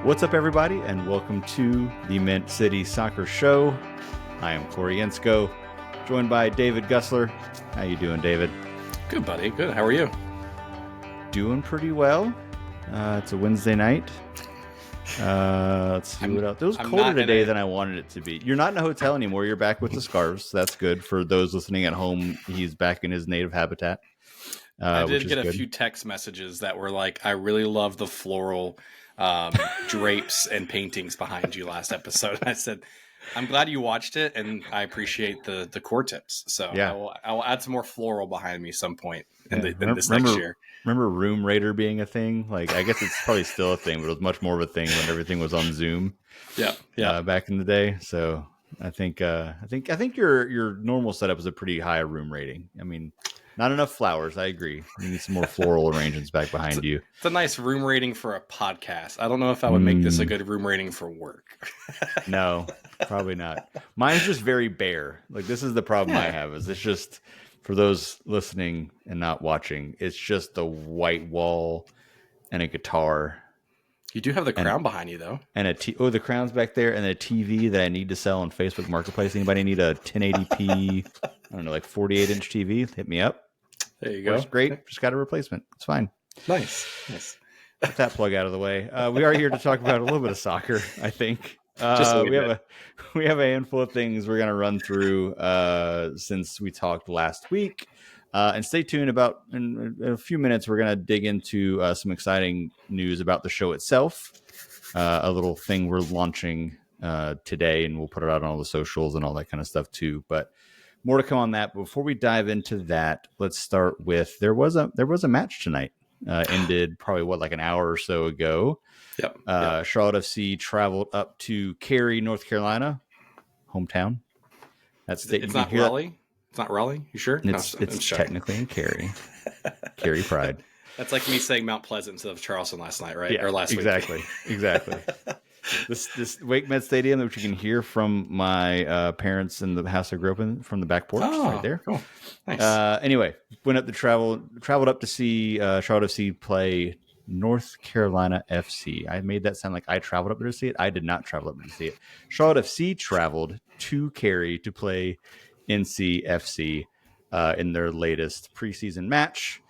What's up, everybody, and welcome to the Mint City Soccer Show. I am Corey Yensko, joined by David Gussler. How you doing, David? Good, buddy. Good. How are you? Doing pretty well. It's a Wednesday night. Let's see what else. It was colder today than I wanted it to be. You're not in a hotel anymore. You're back with the scarves. That's good. For those listening at home, he's back in his native habitat. I did get a few text messages that were like, I really love the floral drapes and paintings behind you last episode. I said, I'm glad you watched it, and I appreciate the core tips. So yeah. I will add some more floral behind me some point in this next year. Remember Room Raider being a thing? Like, I guess it's probably still a thing, but it was much more of a thing when everything was on Zoom. Yeah. Back in the day. So I think your normal setup is a pretty high room rating. I mean, not enough flowers. I agree. You need some more floral arrangements back behind you. It's a nice room rating for a podcast. I don't know if I would make this a good room rating for work. No, probably not. Mine's just very bare. Like, this is the problem I have. Is it's just, for those listening and not watching, it's just a white wall and a guitar. You do have the crown behind you, though. And the crown's back there, and a TV that I need to sell on Facebook Marketplace. Anybody need a 1080p, I don't know, like 48-inch TV? Hit me up. There you go. Works great. Just got a replacement. It's fine. Nice. Get that plug out of the way. We are here to talk about a little bit of soccer, I think. We have a handful of things we're going to run through since we talked last week. And stay tuned. In a few minutes, we're going to dig into some exciting news about the show itself. A little thing we're launching today, and we'll put it out on all the socials and all that kind of stuff too. But more to come on that. But before we dive into that, let's start with there was a match tonight. Ended probably like an hour or so ago. Yep. Charlotte FC traveled up to Cary, North Carolina, hometown. It's not Raleigh. It's not Raleigh. You sure? It's technically in Cary. Cary Pride. That's like me saying Mount Pleasant instead of Charleston last night, right? Yeah, or last week. Exactly. This Wake Med Stadium, which you can hear from my parents in the house I grew up in, from the back porch, right there. Cool. Nice. Anyway, traveled up to see Charlotte FC play North Carolina FC. I made that sound like I traveled up there to see it. I did not travel up there to see it. Charlotte FC traveled to Cary to play NCFC in their latest preseason match.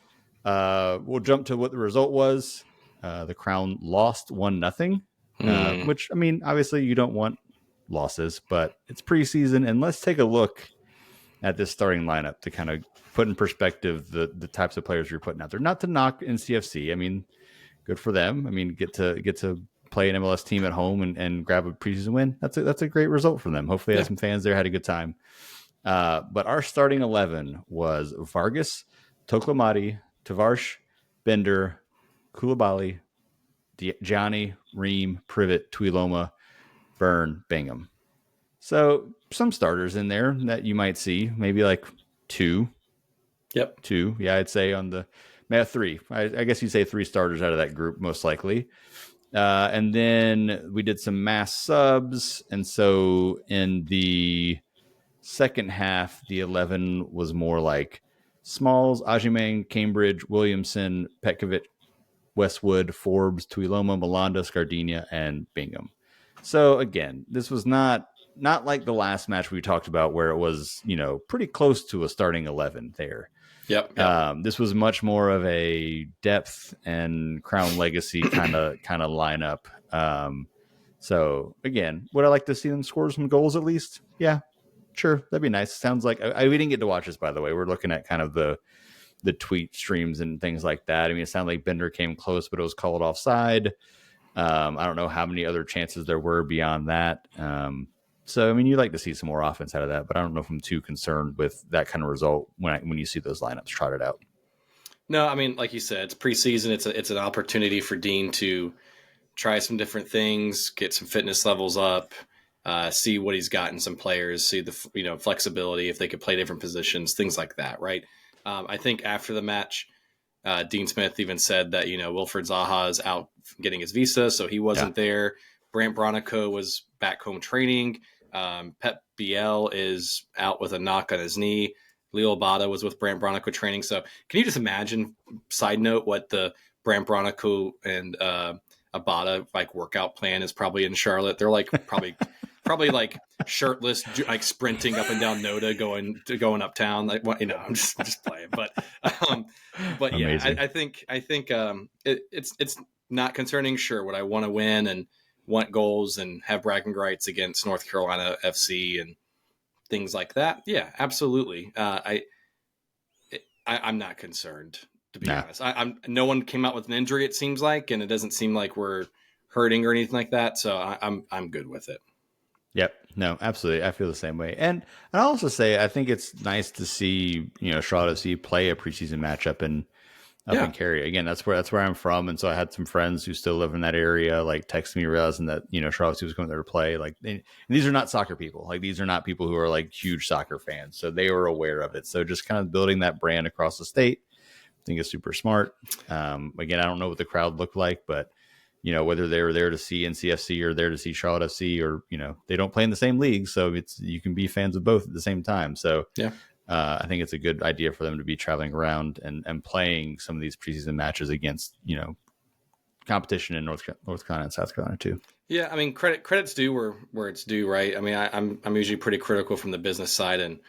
We'll jump to what the result was. The Crown lost 1-0, which, I mean, obviously you don't want losses, but it's preseason, and let's take a look at this starting lineup to kind of put in perspective the types of players you're putting out there. Not to knock NCFC. I mean, good for them. I mean, get to play an MLS team at home and grab a preseason win. That's a great result for them. Hopefully they had some fans there, had a good time. But our starting 11 was Vargas, Toklamati, Tavares, Bender, Koulibaly, Gianni, Ream, Privet, Tuiloma, Byrne, Bingham. So some starters in there that you might see, maybe like two. Yep. Two. Yeah, I'd say three. I guess you'd say three starters out of that group, most likely. And then we did some mass subs. And so in the second half, the 11 was more like Smalls, Ajiman, Cambridge, Williamson, Petkovic, Westwood, Forbes, Tuiloma, Malanda, Scardina, and Bingham. So again, this was not like the last match we talked about where it was, pretty close to a starting 11 there. Yep. This was much more of a depth and Crown legacy kind of lineup. So again, would I like to see them score some goals at least? Yeah, sure. That'd be nice. Sounds like we didn't get to watch this, by the way. We're looking at kind of the tweet streams and things like that. I mean, it sounded like Bender came close, but it was called offside. I don't know how many other chances there were beyond that. So, I mean, you'd like to see some more offense out of that, but I don't know if I'm too concerned with that kind of result when you see those lineups trotted out. No, I mean, like you said, it's preseason. It's an opportunity for Dean to try some different things, get some fitness levels up, see what he's got in some players, see the flexibility, if they could play different positions, things like that, right? I think after the match, Dean Smith even said that, Wilfred Zaha is out getting his visa, so he wasn't there. Brant Bronico was back home training. Pep Biel is out with a knock on his knee. Leo Bada was with Brant Bronico training. So can you just imagine, side note, what the Brant Bronico and Bada like workout plan is probably in Charlotte. They're like probably like shirtless, like sprinting up and down Noda, going uptown. Like, well, I'm just playing, um, but yeah, Amazing. I think it's not concerning. Sure, would I want to win and want goals and have bragging rights against North Carolina FC and things like that? Yeah, absolutely. I'm not concerned, to be honest. I'm no one came out with an injury, it seems like, and it doesn't seem like we're hurting or anything like that. So I'm good with it. Yep. No, absolutely. I feel the same way. And I'll also say I think it's nice to see, Charlotte FC play a preseason matchup and up in Cary. Again, that's where I'm from. And so I had some friends who still live in that area, like texting me realizing that, Charlotte FC was going there to play. Like and these are not soccer people. Like these are not people who are like huge soccer fans. So they were aware of it. So just kind of building that brand across the state, I think is super smart. Again, I don't know what the crowd looked like, but whether they were there to see NCFC or there to see Charlotte FC, or they don't play in the same league, so you can be fans of both at the same time. So yeah, I think it's a good idea for them to be traveling around and playing some of these preseason matches against competition in North Carolina and South Carolina too. Yeah, I mean credit's due where it's due, right? I mean, I'm usually pretty critical from the business side and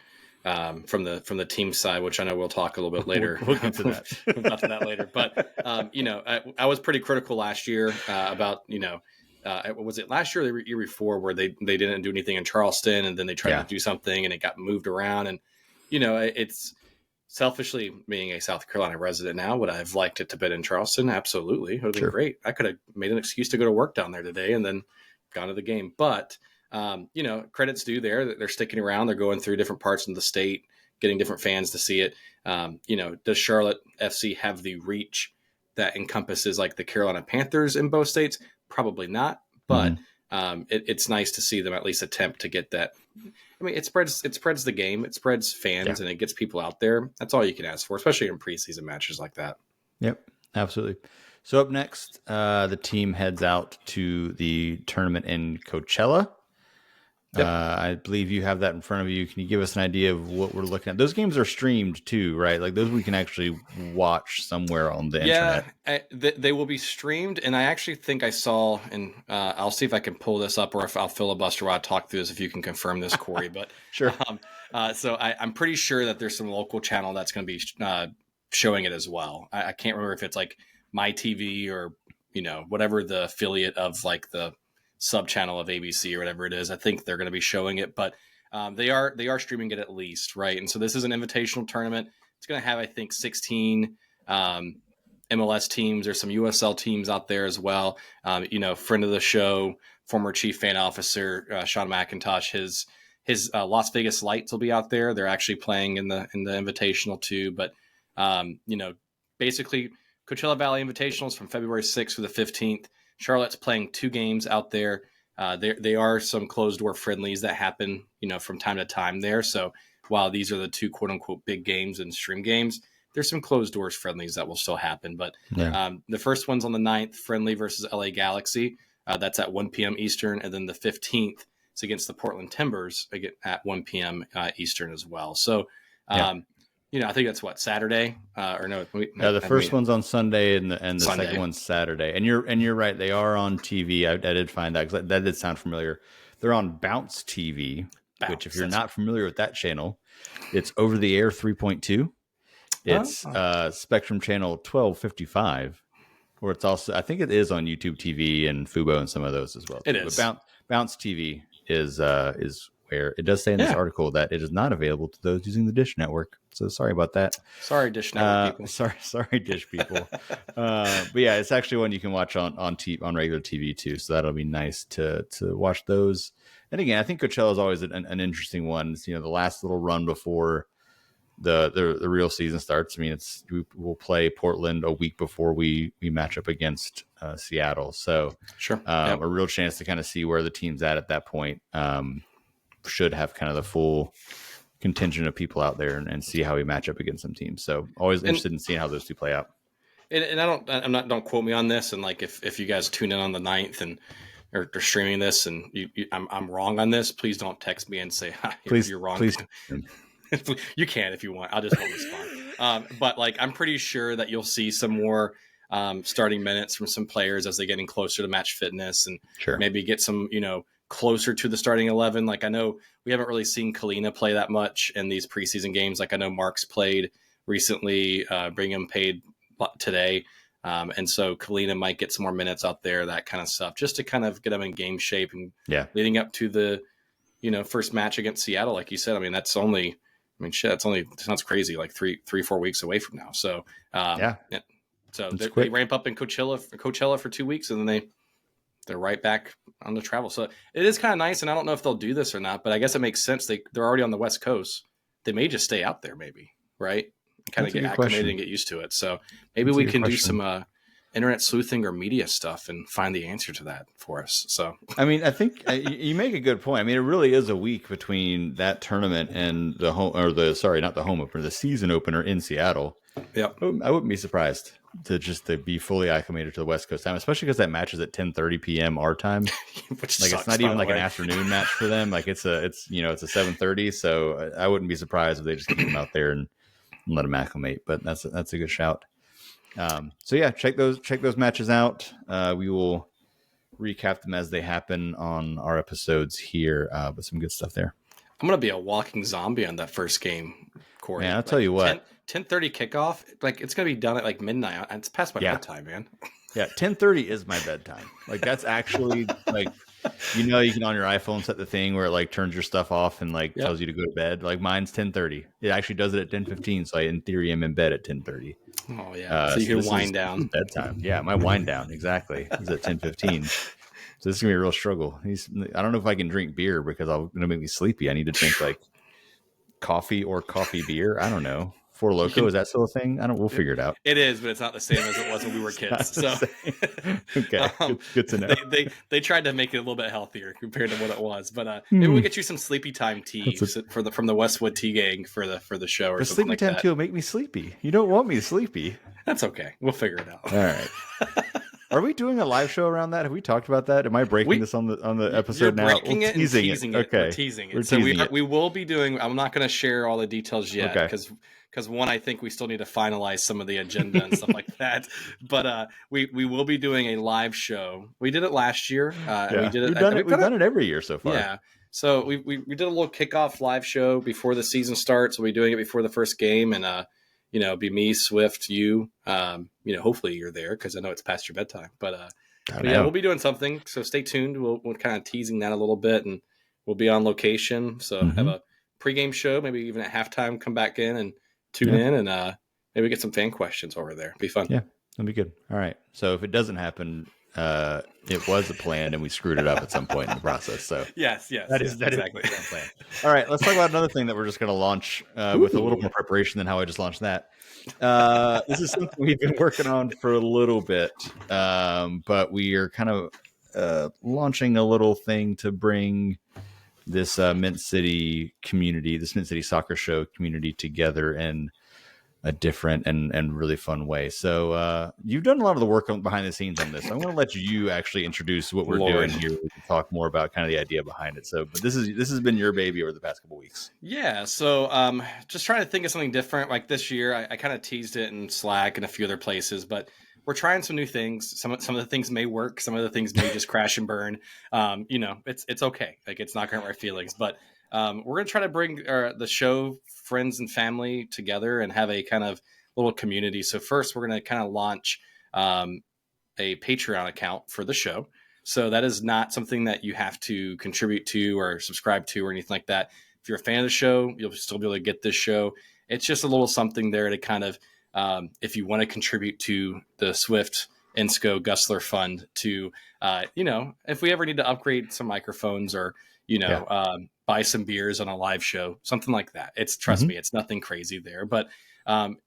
from the team side, which I know we'll talk a little bit later. We'll get to that. We'll get to that later. But I was pretty critical last year about was it last year or the year before where they didn't do anything in Charleston and then they tried to do something and it got moved around, and it's selfishly being a South Carolina resident now, would I have liked it to be in Charleston? Absolutely, it would have been great. I could have made an excuse to go to work down there today and then gone to the game, but. Credits due there. They're sticking around. They're going through different parts of the state, getting different fans to see it. Does Charlotte FC have the reach that encompasses like the Carolina Panthers in both states? Probably not, but it's nice to see them at least attempt to get that. I mean, it spreads the game, it spreads fans, and it gets people out there. That's all you can ask for, especially in preseason matches like that. Yep, absolutely. So up next, the team heads out to the tournament in Coachella. Yep. I believe you have that in front of you. Can you give us an idea of what we're looking at? Those games are streamed too, right? Like those we can actually watch somewhere on the internet. Yeah, they will be streamed. And I actually think I saw, and I'll see if I can pull this up or if I'll filibuster while I talk through this, if you can confirm this, Corey. But sure. So I'm pretty sure that there's some local channel that's going to be showing it as well. I can't remember if it's like My TV or, whatever the affiliate of like the sub channel of ABC or whatever it is. I think they're going to be showing it, but they are streaming it at least, right? And so this is an invitational tournament. It's going to have, I think, 16 MLS teams. There's some USL teams out there as well. Friend of the show, former chief fan officer Sean McIntosh, his Las Vegas Lights will be out there. They're actually playing in the invitational too. But basically, Coachella Valley Invitationals from February 6th through the 15th. Charlotte's playing 2 games out there. There are some closed door friendlies that happen, from time to time there. So while these are the 2 quote unquote big games and stream games, there's some closed doors friendlies that will still happen. But the first one's on the 9th, friendly versus LA Galaxy. That's at 1 p.m. Eastern. And then the 15th is against the Portland Timbers at 1 p.m. Eastern as well. So, I think that's Saturday or no? The first one's on Sunday and the second one's Saturday. And you're right. They are on TV. I did find that because that did sound familiar. They're on Bounce TV, which if you're not familiar with that channel, it's over the air 3.2. It's Spectrum channel 1255, or it's also, I think it is on YouTube TV and Fubo and some of those as well. It is. But Bounce TV is where it does say in this article that it is not available to those using the Dish Network. So sorry about that. Sorry, Dish Network people. Sorry, Dish people. But yeah, it's actually one you can watch on regular TV too. So that'll be nice to watch those. And again, I think Coachella is always an interesting one. It's, the last little run before the real season starts. I mean, we'll play Portland a week before we match up against Seattle. So sure, a real chance to kind of see where the team's at that point. Should have kind of the full contingent of people out there and see how we match up against some teams. So always interested in seeing how those two play out. And don't quote me on this. And like, if you guys tune in on the 9th and or streaming this and I'm wrong on this, please don't text me and say, please, you're wrong. Please. You can, if you want, I'll just won't respond. But like, I'm pretty sure that you'll see some more starting minutes from some players as they're getting closer to match fitness, and Sure. maybe get some, closer to the starting 11. Like I know we haven't really seen Kalina play that much in these preseason games. Like I know Mark's played recently, Brigham played today. And so Kalina might get some more minutes out there, that kind of stuff, just to kind of get them in game shape and leading up to the, first match against Seattle. Like you said, it sounds crazy, like 4 weeks away from now. So, so they ramp up in Coachella for 2 weeks, and then they're right back on the travel. So it is kind of nice. And I don't know if they'll do this or not, but I guess it makes sense. They're already on the West Coast. They may just stay out there, maybe, right? Kind of get acclimated and get used to it. So maybe we can do some internet sleuthing or media stuff and find the answer to that for us. So, I think you make a good point. It really is a week between that tournament and the season opener in Seattle. Yeah, I wouldn't be surprised to be fully acclimated to the West Coast time, especially because that match is at 10:30 p.m. our time. Which like sucks, it's not even like an afternoon match for them. Like it's a 7:30. So I wouldn't be surprised if they just keep them out there and let them acclimate. But that's a good shout. So yeah, check those matches out. We will recap them as they happen on our episodes here. But some good stuff there. I'm gonna be a walking zombie on that first game, Corey. Man, I'll tell you what. 10:30 kickoff. Like it's gonna be done at like midnight. It's past my bedtime, man. Yeah, 10:30 is my bedtime. Like that's actually like, you can on your iPhone set the thing where it like turns your stuff off and like tells you to go to bed. Like mine's 10:30. It actually does it at 10:15. So I in theory am in bed at 10:30. Oh yeah. So you can wind down. Bedtime. Yeah, my wind down exactly is at 10:15. So this is gonna be a real struggle. I don't know if I can drink beer because I'm gonna make me sleepy. I need to drink like coffee or coffee beer. I don't know. Four Loko, is that still a thing? We'll figure it out. It is, but it's not the same as it was when we were kids. So okay, good to know. They tried to make it a little bit healthier compared to what it was. But maybe we'll get you some sleepy time tea from the Westwood Tea Gang for the show or something like that. The sleepy time tea will make me sleepy. You don't want me sleepy. That's okay. We'll figure it out. All right. Are we doing a live show around that? Have we talked about that? Am I breaking this on the episode now? Breaking it and teasing it. Okay. We're teasing it. We will be doing. I'm not going to share all the details yet because one, I think we still need to finalize some of the agenda and stuff like that. But we will be doing a live show. We did it last year. We did it. We've done it every year so far. Yeah. So we did a little kickoff live show before the season starts. We'll be doing it before the first game, and be me, Swift, you. Hopefully you're there because I know it's past your bedtime. But we'll be doing something. So stay tuned. We're kind of teasing that a little bit, and we'll be on location. So have a pregame show, maybe even at halftime. Come back in and tune in, and maybe get some fan questions over there. Be fun. Yeah, that'll be good. All right. So if it doesn't happen, it was a plan, and we screwed it up at some point in the process. So yes, that is exactly the plan. All right, let's talk about another thing that we're just going to launch with a little more preparation than how I just launched that. This is something we've been working on for a little bit, but we are kind of launching a little thing to bring this Mint City community, this Mint City Soccer Show community together in a different and really fun way. So you've done a lot of the work behind the scenes on this. I'm going to let you actually introduce what we're doing here. We can talk more about kind of the idea behind it. So, but this has been your baby over the past couple of weeks. Yeah. So just trying to think of something different. Like this year, I kind of teased it in Slack and a few other places, but we're trying some new things. Some of the things may work. Some of the things may just crash and burn. It's okay. Like it's not going to hurt our feelings, but we're going to try to bring the show friends and family together and have a kind of little community. So first we're going to kind of launch a Patreon account for the show. So that is not something that you have to contribute to or subscribe to or anything like that. If you're a fan of the show, you'll still be able to get this show. It's just a little something there to kind of, if you want to contribute to the Swift Insco Gusler Fund to, if we ever need to upgrade some microphones or, buy some beers on a live show, something like that. Trust me, it's nothing crazy there, but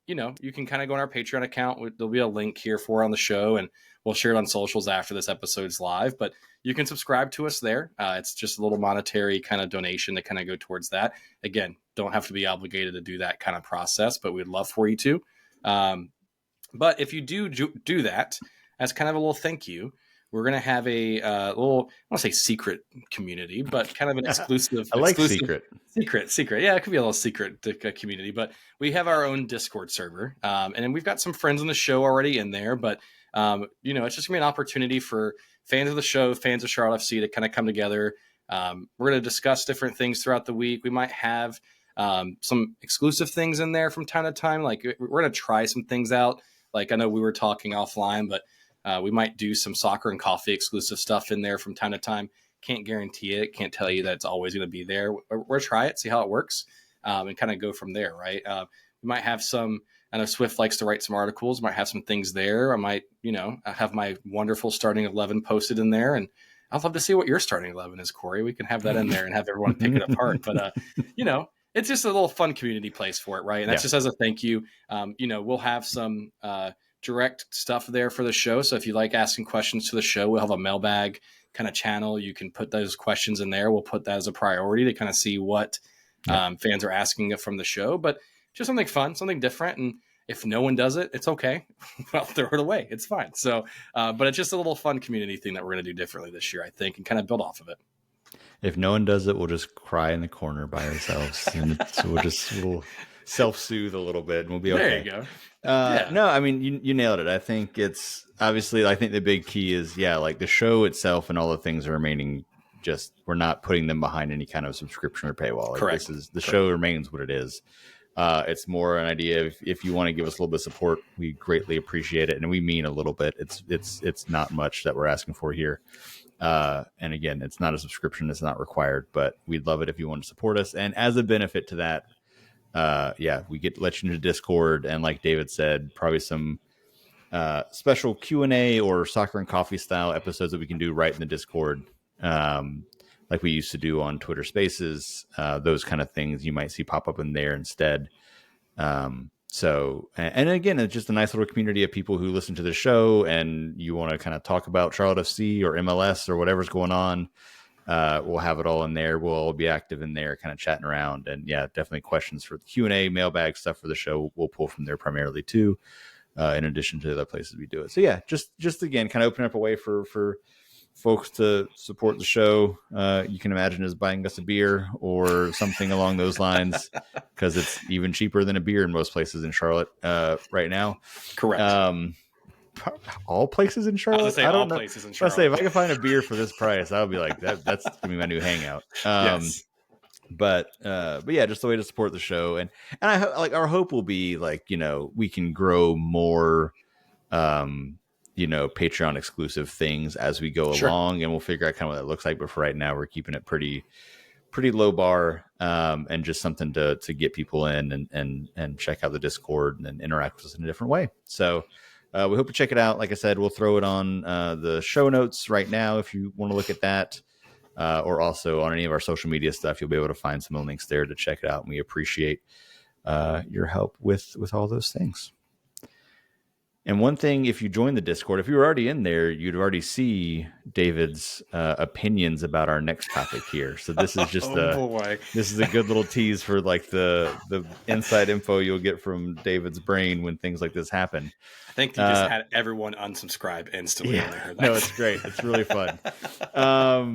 you can kind of go on our Patreon account. There'll be a link here for on the show, and we'll share it on socials after this episode's live, but you can subscribe to us there. It's just a little monetary kind of donation to kind of go towards that. Again, don't have to be obligated to do that kind of process, but we'd love for you to. But if you do that as kind of a little thank you, we're going to have a little, I don't want to say secret community, but kind of an exclusive. I like secret. Secret. Yeah, it could be a little secret community, but we have our own Discord server, and then we've got some friends on the show already in there. But it's just gonna be an opportunity for fans of the show, fans of Charlotte FC, to kind of come together. We're gonna discuss different things throughout the week. We might have some exclusive things in there from time to time. Like we're gonna try some things out. Like I know we were talking offline, but we might do some soccer and coffee exclusive stuff in there from time to time. Can't guarantee it. Can't tell you that it's always going to be there. We'll try it, see how it works, and kind of go from there, right? We might have some. I know Swift likes to write some articles. Might have some things there. I might, have my wonderful starting 11 posted in there, and I'd love to see what your starting 11 is, Corey. We can have that in there and have everyone pick it apart. But it's just a little fun community place for it, right? And that's just as a thank you. We'll have some direct stuff there for the show. So if you like asking questions to the show, we'll have a mailbag kind of channel. You can put those questions in there. We'll put that as a priority to kind of see what fans are asking from the show, but just something fun, something different. And if no one does it, it's okay. Well, throw it away. It's fine. So, but it's just a little fun community thing that we're going to do differently this year, I think, and kind of build off of it. If no one does it, we'll just cry in the corner by ourselves, and we'll self-soothe a little bit, and we'll be okay. There you go. No, I mean, you nailed it. I think it's obviously, I think the big key is, like the show itself and all the things are remaining, just, we're not putting them behind any kind of subscription or paywall. Like, Correct. Show remains what it is. It's more an idea if you want to give us a little bit of support, we greatly appreciate it. And we mean a little bit. It's not much that we're asking for here. And again, it's not a subscription. It's not required, but we'd love it if you want to support us. And as a benefit to that, we get to let you into Discord, and like David said, probably some special Q&A or soccer and coffee style episodes that we can do right in the Discord, like we used to do on Twitter Spaces. Those kind of things you might see pop up in there instead. So, and again, it's just a nice little community of people who listen to the show, and you want to kind of talk about Charlotte FC or MLS or whatever's going on. We'll have it all in there. We'll all be active in there, kind of chatting around, and definitely questions for the Q&A, mailbag stuff for the show. We'll pull from there primarily too, in addition to the other places we do it. So just again, kind of open up a way for folks to support the show. You can imagine as buying us a beer or something along those lines, because it's even cheaper than a beer in most places in Charlotte right now. Correct. All places in Charlotte. I don't know. Places in Charlotte. I say if I can find a beer for this price, I would be like, that's gonna be my new hangout. Yes. But yeah, just a way to support the show, and I like, our hope will be like, we can grow more, Patreon exclusive things as we go along, and we'll figure out kind of what that looks like. But for right now, we're keeping it pretty low bar, and just something to get people in and check out the Discord and interact with us in a different way. So. We hope to check it out. Like I said, we'll throw it on the show notes right now if you want to look at that, or also on any of our social media stuff. You'll be able to find some links there to check it out. And we appreciate your help with all those things. And one thing, if you join the Discord, if you were already in there, you'd already see David's opinions about our next topic here. So this is just this is a good little tease for like the inside info you'll get from David's brain when things like this happen. I think you just had everyone unsubscribe instantly. Yeah, no, it's great. It's really fun.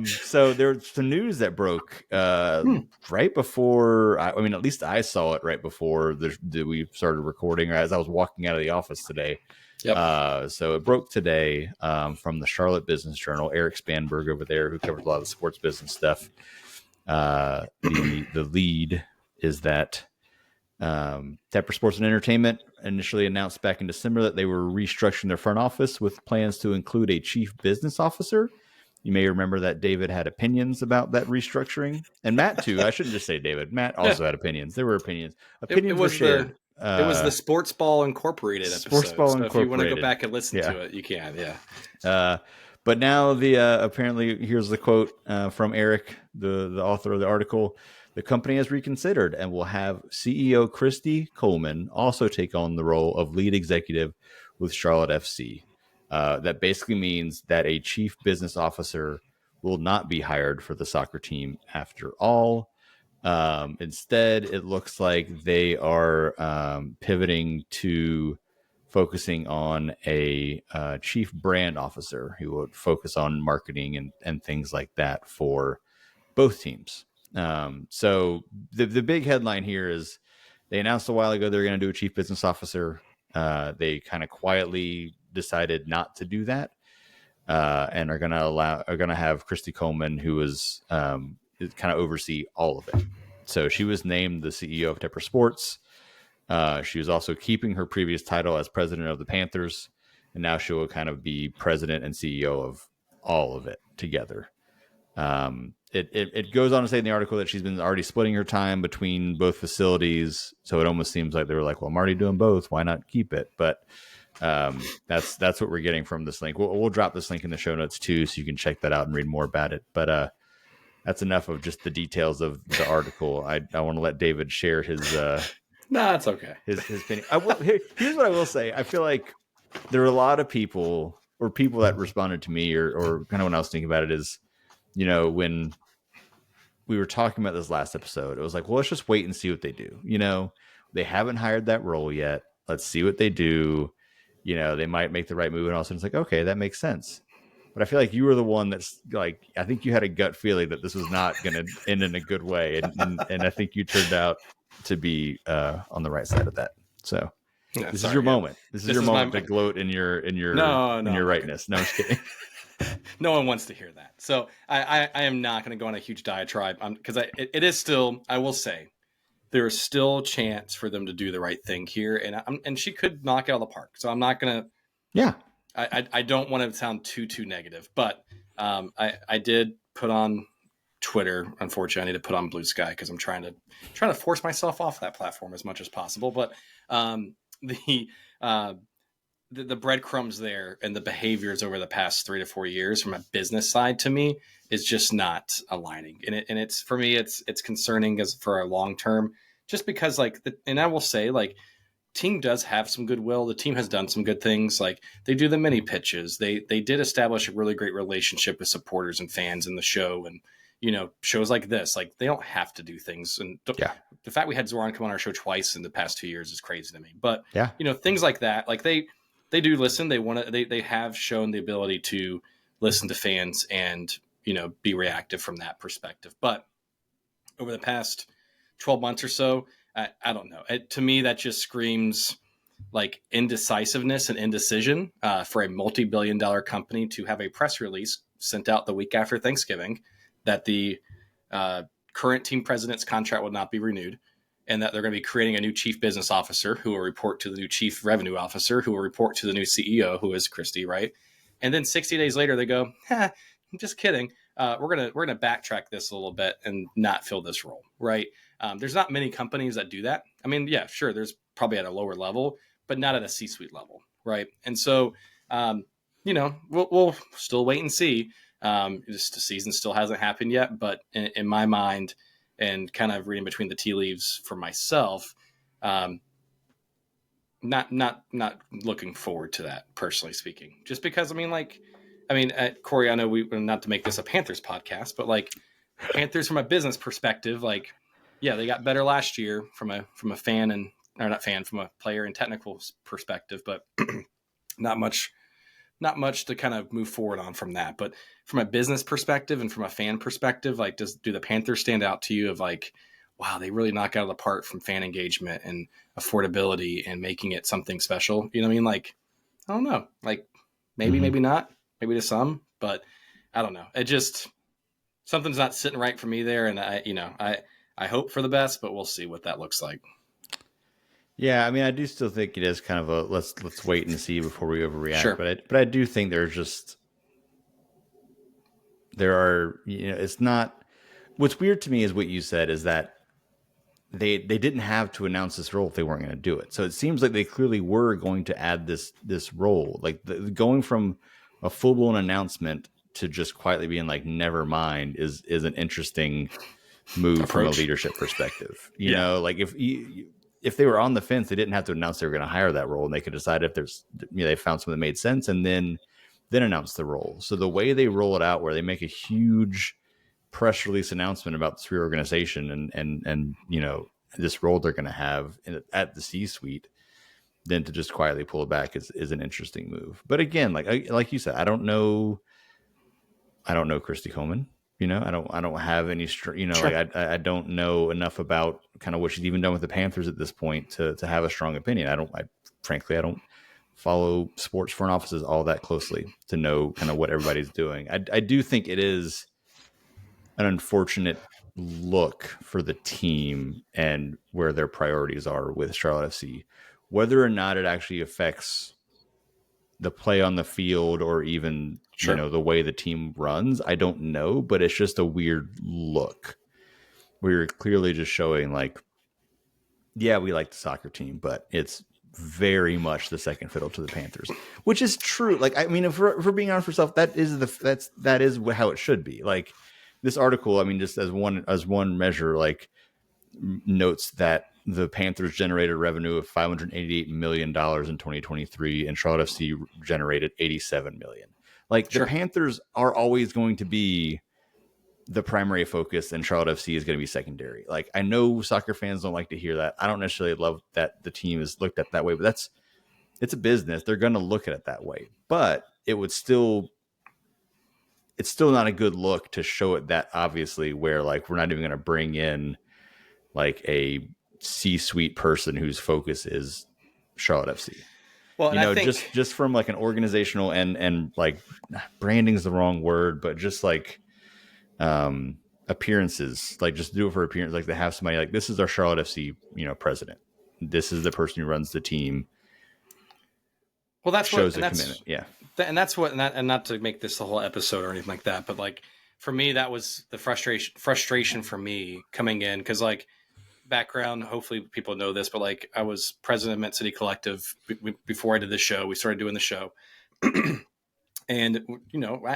So there's some news that broke right before. I mean, at least I saw it right before we started recording, or as I was walking out of the office today. Yep. So it broke today from the Charlotte Business Journal. Eric Spanberg over there, who covers a lot of the sports business stuff. The lead is that Tepper Sports and Entertainment initially announced back in December that they were restructuring their front office with plans to include a chief business officer. You may remember that David had opinions about that restructuring, and Matt too. I shouldn't just say David. Matt also had opinions. There were opinions. Opinions were shared. It was the Sports Ball Incorporated episode. Sports Ball so Incorporated. If you want to go back and listen to it, you can. Yeah. But now the apparently, here's the quote from Eric, the author of the article. The company has reconsidered and will have CEO Christy Coleman also take on the role of lead executive with Charlotte FC. That basically means that a chief business officer will not be hired for the soccer team after all. Instead, it looks like they are pivoting to focusing on a chief brand officer who would focus on marketing and things like that for both teams. So the big headline here is they announced a while ago they're going to do a chief business officer. They kind of quietly decided not to do that, and are going to have Christy Coleman, who is kind of oversee all of it. So she was named the CEO of Tepper Sports. She was also keeping her previous title as president of the Panthers, and now she will kind of be president and CEO of all of it together. It goes on to say in the article that she's been already splitting her time between both facilities, so it almost seems like they were like, "Well, I'm already doing both. Why not keep it?" But that's what we're getting from this link. We'll drop this link in the show notes too, so you can check that out and read more about it. But that's enough of just the details of the article. I want to let David share his. No, it's okay. His opinion. Here's what I will say. I feel like there are a lot of people that responded to me or kind of when I was thinking about it is, when we were talking about this last episode, it was like, well, let's just wait and see what they do. They haven't hired that role yet. Let's see what they do. They might make the right move. And all of a sudden it's like, okay, that makes sense. But I feel like you were the one that's like, I think you had a gut feeling that this was not going to end in a good way. And I think you turned out to be on the right side of that. So this is your moment. This is your moment to gloat in your rightness. No, I'm just kidding. No one wants to hear that. So I am not going to go on a huge diatribe because it is still, I will say, there is still a chance for them to do the right thing here. And she could knock it out of the park. So I'm not going to. Yeah. I don't want to sound too negative, but I did put on Twitter. Unfortunately, I need to put on Blue Sky because I'm trying to force myself off that platform as much as possible. But the breadcrumbs there and the behaviors over the past 3 to 4 years from a business side to me is just not aligning. And it's for me, it's concerning as for a long term, just because and I will say team does have some goodwill. The team has done some good things. Like they do the mini pitches. They did establish a really great relationship with supporters and fans in the show. And, shows like this, like they don't have to do things. And the fact we had Zoran come on our show twice in the past 2 years is crazy to me. But, things like that, like they do listen. They have shown the ability to listen to fans and, be reactive from that perspective. But over the past 12 months or so, I don't know. To me, that just screams like indecisiveness and indecision for a multi-billion-dollar company to have a press release sent out the week after Thanksgiving that the current team president's contract will not be renewed and that they're going to be creating a new chief business officer who will report to the new chief revenue officer who will report to the new CEO, who is Christy, right? And then 60 days later, they go, I'm just kidding. We're gonna backtrack this a little bit and not fill this role, right? There's not many companies that do that. I mean, yeah, sure, there's probably at a lower level, but not at a C-suite level, right? And so, we'll still wait and see. Just the season still hasn't happened yet, but in my mind, and kind of reading between the tea leaves for myself, not looking forward to that, personally speaking. Just because, Corey, I know we not to make this a Panthers podcast, but Panthers from a business perspective, they got better last year from a fan and or not fan from a player and technical perspective, but not much to kind of move forward on from that. But from a business perspective and from a fan perspective, do the Panthers stand out to you of wow, they really knock out of the park from fan engagement and affordability and making it something special? You know what I mean? I don't know. Maybe, maybe not. Maybe to some, but I don't know. It just something's not sitting right for me there, and I hope for the best, but we'll see what that looks like. Yeah, I do still think it is kind of a let's wait and see before we overreact. Sure. But I do think it's not. What's weird to me is what you said is that they didn't have to announce this role if they weren't going to do it. So it seems like they clearly were going to add this role, going from a full blown announcement to just quietly being never mind is an interesting move approach from a leadership perspective. You know, if they were on the fence, they didn't have to announce they were going to hire that role, and they could decide if they found something that made sense and then announce the role. So the way they roll it out, where they make a huge press release announcement about this reorganization and this role they're going to have at the C-suite, then to just quietly pull it back is an interesting move. But again, like you said, I don't know Christy Coleman. I don't have any, Sure. like I don't know enough about kind of what she's even done with the Panthers at this point to have a strong opinion. Frankly, I don't follow sports front offices all that closely to know kind of what everybody's doing. I do think it is an unfortunate look for the team and where their priorities are with Charlotte FC. Whether or not it actually affects the play on the field or even, Sure. the way the team runs, I don't know, but it's just a weird look. We're clearly just showing like, yeah, we like the soccer team, but it's very much the second fiddle to the Panthers, which is true. Like, I mean, if we're being honest for self, that is how it should be. Like this article, I mean, just as one measure, like notes that the Panthers generated revenue of $588 million in 2023, and Charlotte FC generated $87 million. Like the Sure. Panthers are always going to be the primary focus, and Charlotte FC is going to be secondary. Like I know soccer fans don't like to hear that. I don't necessarily love that the team is looked at that way, but it's a business. They're going to look at it that way. But it's still not a good look to show it that obviously, where like we're not even going to bring in like a C-suite person whose focus is Charlotte FC. Well, and I think, Just from like an organizational and like branding is the wrong word, but just like appearances, like just do it for appearance. Like they have somebody like, this is our Charlotte FC, president. This is the person who runs the team. well, that's what, Shows a commitment. Yeah. and that's what, and not to make this the whole episode or anything like that, but like for me, that was the frustration for me coming in. Cause like background, hopefully people know this, but like I was president of Mint City Collective before I did the show. We started doing the show. And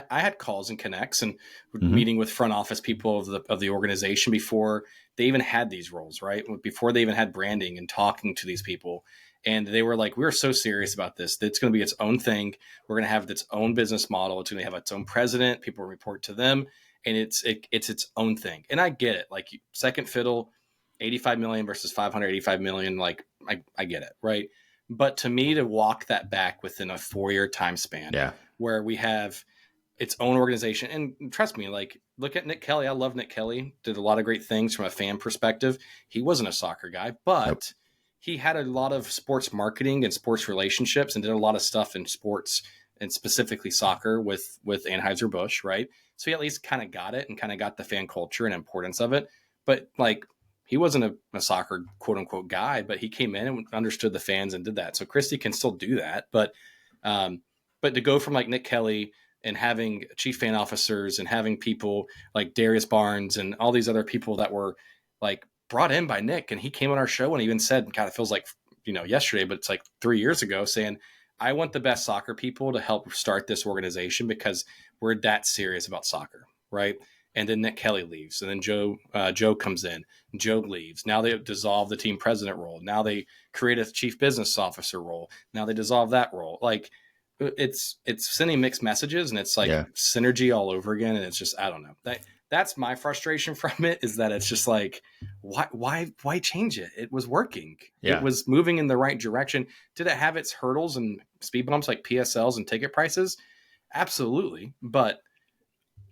I had calls and connects and meeting with front office people of the organization before they even had these roles, right? Before they even had branding and talking to these people. And they were like, we're so serious about this. It's going to be its own thing. We're going to have its own business model. It's going to have its own president. People report to them, and it's its own thing. And I get it. Like second fiddle, 85 million versus 585 million. Like I get it, right? But to me, to walk that back within a 4-year time span, Yeah. where we have its own organization, and trust me, like look at Nick Kelly. I love Nick Kelly. Did a lot of great things from a fan perspective. He wasn't a soccer guy, but Nope. he had a lot of sports marketing and sports relationships, and did a lot of stuff in sports and specifically soccer with Anheuser-Busch, right? So he at least kind of got it and kind of got the fan culture and importance of it. But like he wasn't a soccer quote unquote guy, but he came in and understood the fans and did that. So Christie can still do that, but to go from like Nick Kelly and having chief fan officers and having people like Darius Barnes and all these other people that were like brought in by Nick, and he came on our show and even said, God, it feels like yesterday, but it's like 3 years ago, saying, I want the best soccer people to help start this organization because we're that serious about soccer, right? And then Nick Kelly leaves, and then Joe comes in. Joe leaves. Now they dissolve the team president role. Now they create a chief business officer role. Now they dissolve that role. Like it's sending mixed messages, and it's like synergy all over again. And it's just, I don't know. That's my frustration from it, is that it's just like, why change it? It was working. Yeah. It was moving in the right direction. Did it have its hurdles and speed bumps like PSLs and ticket prices? Absolutely. But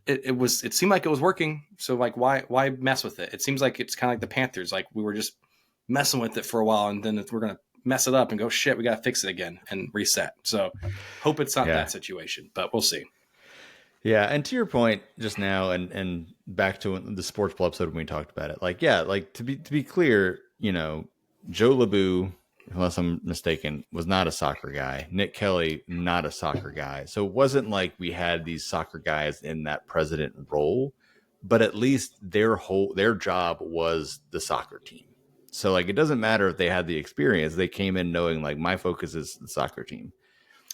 it seemed like it was working. So like, why mess with it? It seems like it's kind of like the Panthers. Like we were just messing with it for a while, and then we're going to mess it up and go, shit, we got to fix it again and reset. So hope it's not that situation, but we'll see. Yeah, and to your point just now, and back to the sports ball episode when we talked about it, like like to be clear, Joe LeBou, unless I'm mistaken, was not a soccer guy. Nick Kelly, not a soccer guy. So it wasn't like we had these soccer guys in that president role, but at least their job was the soccer team. So like it doesn't matter if they had the experience; they came in knowing like my focus is the soccer team,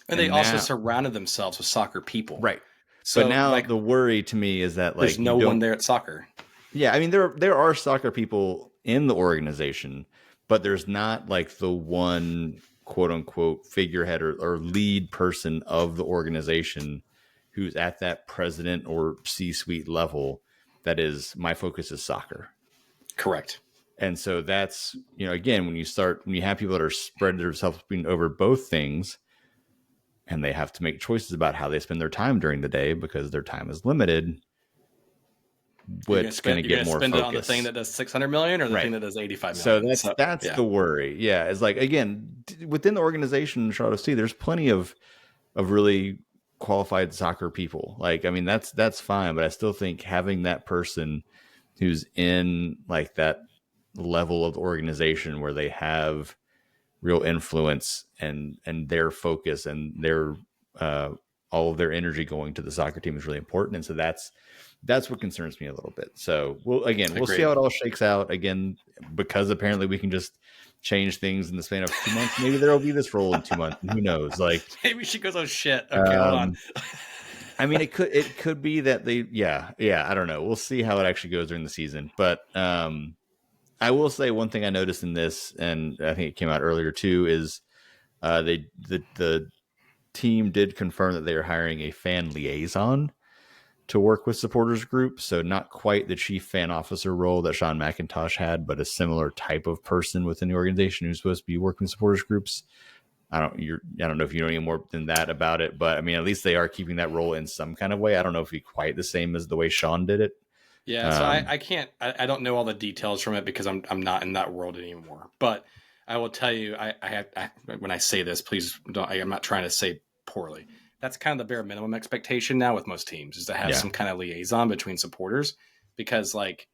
and they also surrounded themselves with soccer people, right? So but now like, the worry to me is that like there's no one there at soccer. Yeah, I mean there are soccer people in the organization, but there's not like the one quote unquote figurehead or lead person of the organization who's at that president or C-suite level that is, my focus is soccer. Correct. And so that's, again, when you have people that are spread themselves over both things, and they have to make choices about how they spend their time during the day because their time is limited, what's going to You're gonna get more spend it on the thing focus. that does 600 million or the Right. thing that does 85 So million. So that's yeah, the worry. Yeah, it's like again within the organization, Charlotte FC, there's plenty of really qualified soccer people. Like, I mean, that's fine, but I still think having that person who's in like that level of organization where they have real influence and their focus and their uh, all of their energy going to the soccer team is really important. And so that's what concerns me a little bit. So we'll see agreed. how it all shakes out. Again, because apparently we can just change things in the span of 2 months. Maybe there will be this role in 2 months. Who knows? Like, Maybe she goes, oh shit. Okay, hold on. um, I mean, it could be that yeah. I don't know. We'll see how it actually goes during the season. But I will say one thing I noticed in this, and I think it came out earlier too, is the team did confirm that they are hiring a fan liaison to work with supporters groups. So not quite the chief fan officer role that Sean McIntosh had, but a similar type of person within the organization who's supposed to be working with supporters groups. I don't know if you know any more than that about it, but I mean, at least they are keeping that role in some kind of way. I don't know if it'd be quite the same as the way Sean did it. Yeah, so Um, I can't I don't know all the details from it because I'm not in that world anymore. But I will tell you, when I say this, please don't. I'm not trying to say poorly. That's kind of the bare minimum expectation now with most teams is to have yeah, some kind of liaison between supporters because like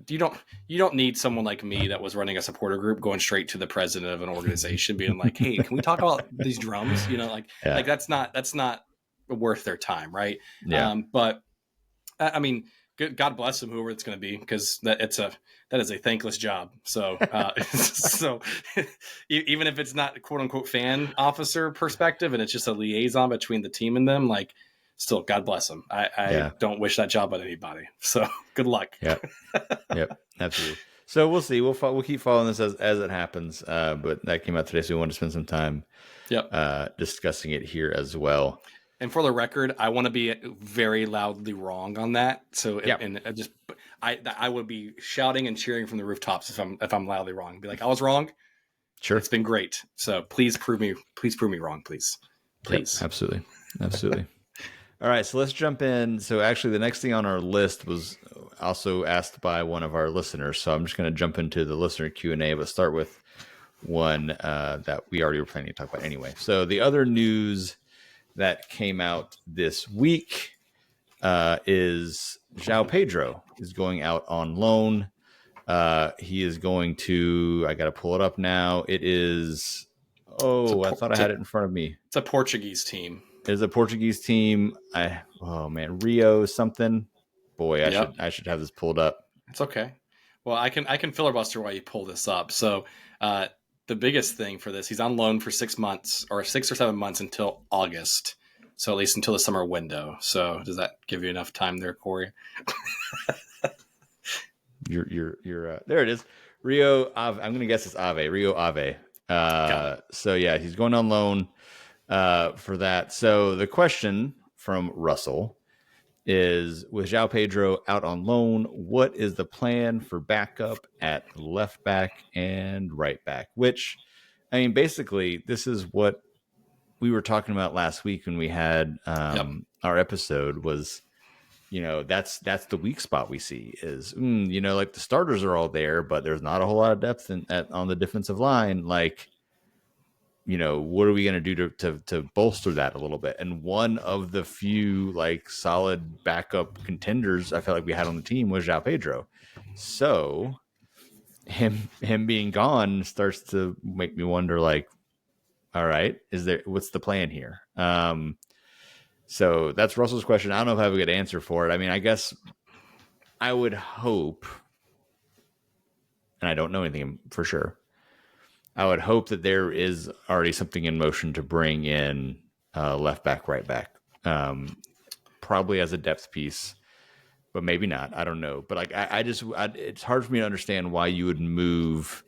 you don't you don't need someone like me that was running a supporter group going straight to the president of an organization being like, hey, can we talk about these drums? You know, yeah, like that's not worth their time, right? yeah, But I mean, God bless him, whoever it's going to be, because that is a thankless job. So, so even if it's not quote unquote fan officer perspective, and it's just a liaison between the team and them, like, still, God bless him. I yeah, don't wish that job on anybody. So, good luck. yeah. Yep, absolutely. So we'll see. We'll keep following this as it happens. But that came out today, so we want to spend some time Yep. discussing it here as well. And for the record, I want to be very loudly wrong on that. So, Yeah, and I would be shouting and cheering from the rooftops if I'm loudly wrong. Be like, I was wrong. sure. It's been great. So please prove me wrong, please. Yep, Please. absolutely, absolutely. All right, so let's jump in. So actually, the next thing on our list was also asked by one of our listeners. So I'm just going to jump into the listener Q&A, but start with one that we already were planning to talk about anyway. So the other news that came out this week is Joao Pedro is going out on loan. He is going to, I got to pull it up now. It is, I thought I had it in front of me. It's a Portuguese team. It is a Portuguese team. Oh man, Rio something. Boy, Yep. I should have this pulled up. It's okay. Well, I can filibuster while you pull this up. So the biggest thing for this, he's on loan for 6 months or 6 or 7 months until August. So at least until the summer window. So does that give you enough time there, Corey? You're there it is. Rio Ave. I'm gonna guess it's Ave. Rio Ave. Got it. So yeah, he's going on loan for that. So the question from Russell is, with Joao Pedro out on loan, what is the plan for backup at left back and right back? Which, I mean, basically, this is what we were talking about last week when we had Yep. our episode was, that's the weak spot we see is, like the starters are all there, but there's not a whole lot of depth on the defensive line. Like, what are we going to do to bolster that a little bit? And one of the few like solid backup contenders I felt like we had on the team was Joao Pedro. So him being gone starts to make me wonder, like, all right, what's the plan here? So that's Russell's question. I don't know if I have a good answer for it. I mean, I guess I would hope, and I don't know anything for sure, I would hope that there is already something in motion to bring in left back, right back, probably as a depth piece, but maybe not. I don't know. But like, it's hard for me to understand why you would move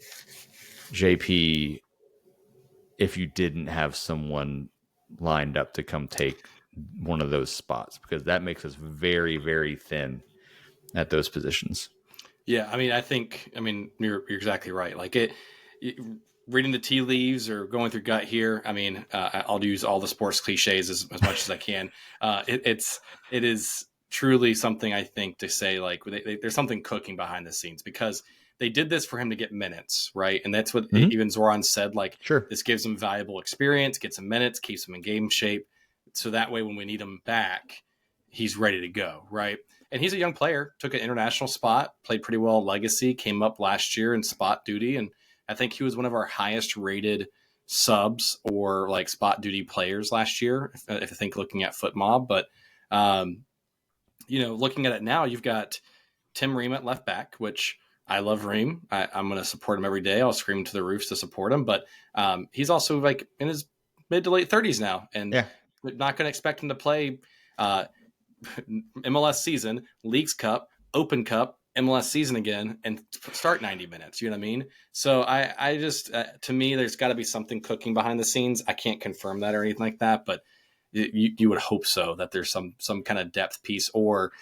JP if you didn't have someone lined up to come take one of those spots, because that makes us very, very thin at those positions. Yeah, I mean, you're exactly right. Like reading the tea leaves or going through gut here. I mean, I'll use all the sports cliches as much as I can. It is truly something I think to say, like there's something cooking behind the scenes, because they did this for him to get minutes, right? And that's what Hmm. even Zoran said, like Sure. this gives him valuable experience, gets him minutes, keeps him in game shape. So that way, when we need him back, he's ready to go, right? And he's a young player, took an international spot, played pretty well in Legacy, came up last year in spot duty. And I think he was one of our highest rated subs or like spot duty players last year, if I think looking at FootMob. But, um, looking at it now, you've got Tim Ream at left back, which I love Ream. I'm going to support him every day. I'll scream to the roofs to support him. But he's also like in his mid to late 30s now, and Yeah. we're not going to expect him to play MLS season, Leagues Cup, Open Cup, MLS season again, and start 90 minutes. You know what I mean? So I just, to me, there's got to be something cooking behind the scenes. I can't confirm that or anything like that, but you would hope so, that there's some kind of depth piece or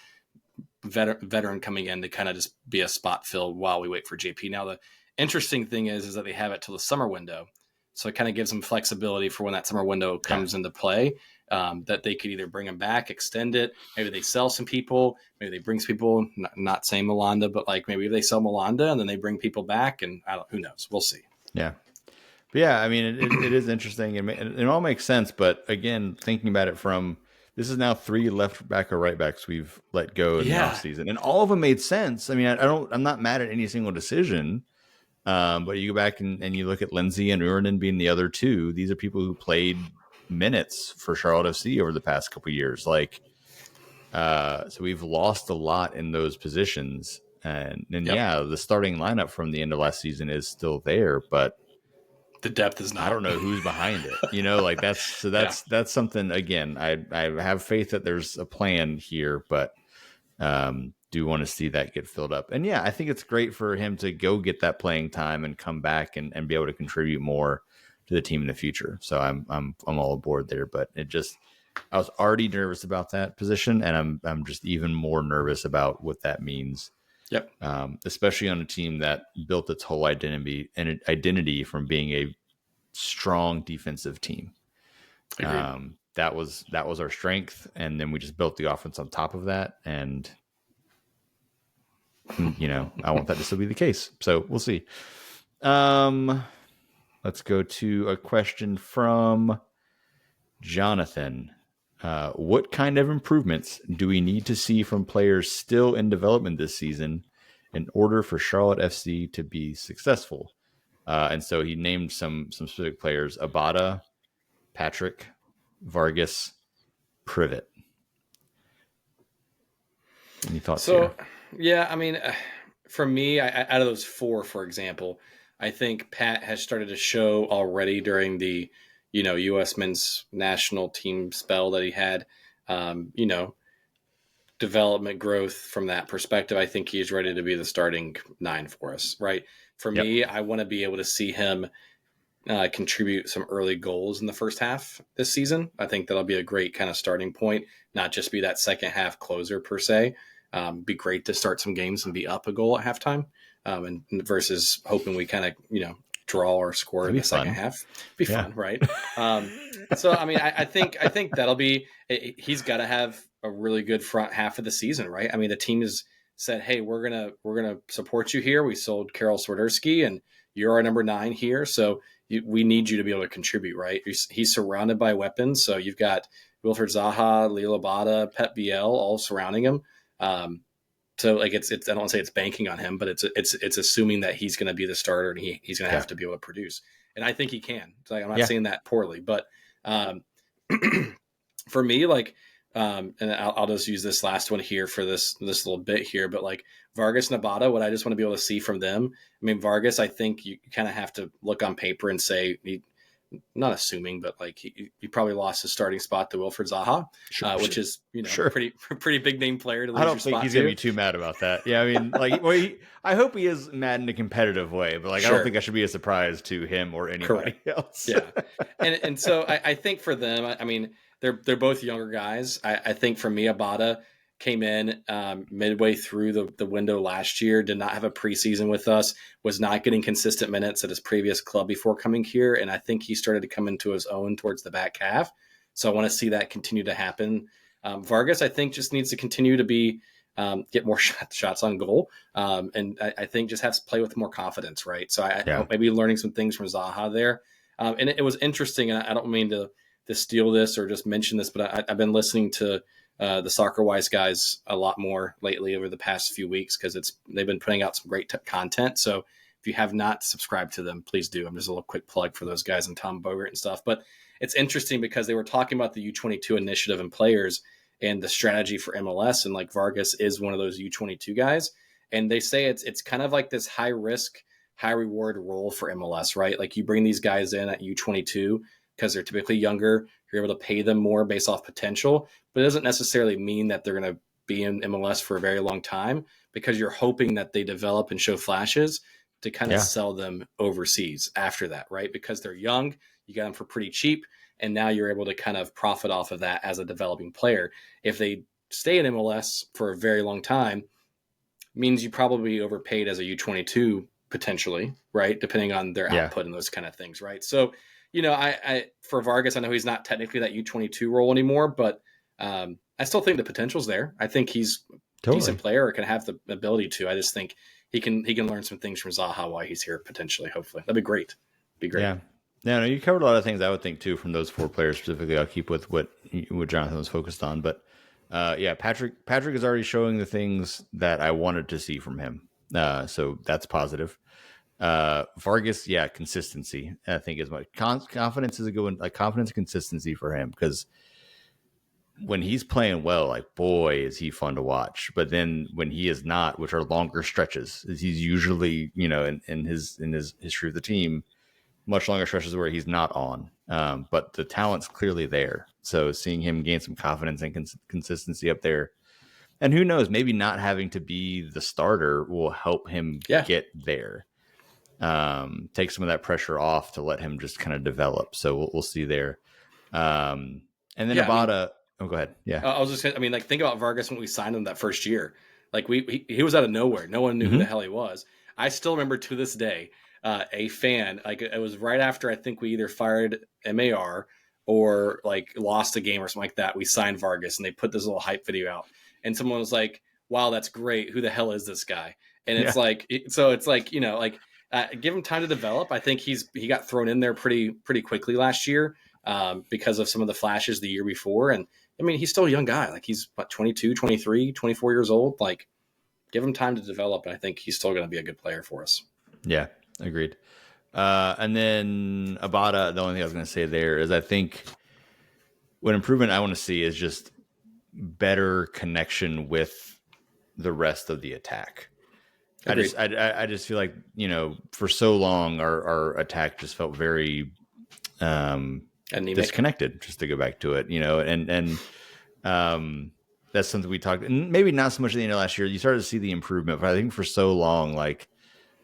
veteran coming in to kind of just be a spot fill while we wait for JP. Now, the interesting thing is that they have it till the summer window. So it kind of gives them flexibility for when that summer window comes into play, that they could either bring them back, extend it. Maybe they sell some people. Maybe they bring some people, not saying Melanda, but like maybe they sell Melanda and then they bring people back, and who knows? We'll see. Yeah. But yeah, I mean, it is interesting, and it all makes sense. But again, thinking about it from, this is now 3 left back or right backs we've let go in the Yeah. offseason, and all of them made sense. I mean, I'm not mad at any single decision. But you go back and you look at Lindsay and Uranen being the other two. These are people who played minutes for Charlotte FC over the past couple of years. Like, so we've lost a lot in those positions. And Yep. yeah, the starting lineup from the end of last season is still there, but The depth is not. I don't know who's behind it. Like that's something. Again, I have faith that there's a plan here, but do want to see that get filled up. And yeah, I think it's great for him to go get that playing time and come back and be able to contribute more to the team in the future. So I'm all aboard there, but I was already nervous about that position, and I'm just even more nervous about what that means. Yep. Especially on a team that built its whole identity from being a strong defensive team. That was our strength, and then we just built the offense on top of that, and I want that to still be the case. So we'll see. Let's go to a question from Jonathan. What kind of improvements do we need to see from players still in development this season in order for Charlotte FC to be successful? And so he named some specific players: Abada, Patrick, Vargas, Privet. Any thoughts here? Yeah, I mean, for me, out of those 4, for example, I think Pat has started to show already during the, U.S. men's national team spell that he had, development growth from that perspective. I think he's ready to be the starting 9 for us, right? For me, I want to be able to see him contribute some early goals in the first half this season. I think that'll be a great kind of starting point, not just be that second half closer per se. Be great to start some games and be up a goal at halftime, and versus hoping we kind of draw or score in the second half. Be fun, right? So I mean, I think that'll be. He's got to have a really good front half of the season, right? I mean, the team has said, "Hey, we're gonna support you here. We sold Karol Swiderski, and you're our number 9 here, so we need you to be able to contribute, right?" He's surrounded by weapons, so you've got Wilfred Zaha, Lila Bada, Pep Biel all surrounding him. So like it's I don't want to say it's banking on him, but it's assuming that he's going to be the starter and he's going to have to be able to produce. And I think he can. So, like, I'm not saying that poorly, but for me, like, and I'll just use this last one here for this little bit here, but like Vargas and Abada, what I just want to be able to see from them. I mean, Vargas, I think you kind of have to look on paper and say, not assuming, but like he probably lost his starting spot to Wilfred Zaha, which is pretty big name player to lose. I don't think he's gonna be too mad about that. Yeah, I mean, like, I hope he is mad in a competitive way, but like, I don't think that should be a surprise to him or anybody else. Yeah, and so I think for them, I mean, they're both younger guys. I think for me, Abada came in midway through the window last year, did not have a preseason with us, was not getting consistent minutes at his previous club before coming here. And I think he started to come into his own towards the back half. So I want to see that continue to happen. Vargas, I think, just needs to continue to be get more shots on goal, and I think just has to play with more confidence, right? So I Yeah. maybe learning some things from Zaha there, and it was interesting. And I don't mean to steal this or just mention this, but I've been listening to the Soccer Wise guys a lot more lately over the past few weeks because they've been putting out some great content. So if you have not subscribed to them, please do. I'm just a little quick plug for those guys and Tom Bogert and stuff. But it's interesting because they were talking about the U22 initiative and players and the strategy for MLS, and like Vargas is one of those U22 guys. And they say it's kind of like this high risk, high reward role for MLS, right? Like you bring these guys in at U22 because they're typically younger. You're able to pay them more based off potential, but it doesn't necessarily mean that they're going to be in MLS for a very long time because you're hoping that they develop and show flashes to kind of Yeah. sell them overseas after that, right? Because they're young, you got them for pretty cheap, and now you're able to kind of profit off of that as a developing player. If they stay in MLS for a very long time, means you probably overpaid as a U22 potentially, right? Depending on their Yeah. output and those kind of things, right? So, I for Vargas, I know he's not technically that U22 role anymore, but I still think the potential's there. I think he's a decent player or can have the ability to. I just think he can learn some things from Zaha while he's here potentially. Hopefully, that'd be great. Be great. Yeah. No, you covered a lot of things I would think too from those 4 players specifically. I'll keep with what Jonathan was focused on, but Patrick is already showing the things that I wanted to see from him. So that's positive. Vargas, consistency. I think is my confidence is a good one. Like confidence, and consistency for him because when he's playing well, like boy, is he fun to watch. But then when he is not, which are longer stretches, he's usually in his history of the team much longer stretches where he's not on. But the talent's clearly there. So seeing him gain some confidence and consistency up there, and who knows, maybe not having to be the starter will help him get there. Take some of that pressure off to let him just kind of develop. So we'll see there. And then Abada. Go ahead. Yeah. I was just saying, like think about Vargas when we signed him that first year. Like he was out of nowhere. No one knew who the hell he was. I still remember to this day, a fan, like it was right after I think we either fired MAR or like lost a game or something like that. We signed Vargas and they put this little hype video out and someone was like, wow, that's great. Who the hell is this guy? And it's like, give him time to develop. I think he got thrown in there pretty quickly last year because of some of the flashes the year before. And I mean, he's still a young guy. Like he's what, 22, 23, 24 years old. Like give him time to develop. And I think he's still going to be a good player for us. Yeah, agreed. And then Abada, the only thing I was going to say there is I think what improvement I want to see is just better connection with the rest of the attack. Agreed. I just feel like, for so long our attack just felt very disconnected, just to go back to it, and that's something we talked, and maybe not so much at the end of last year. You started to see the improvement, but I think for so long, like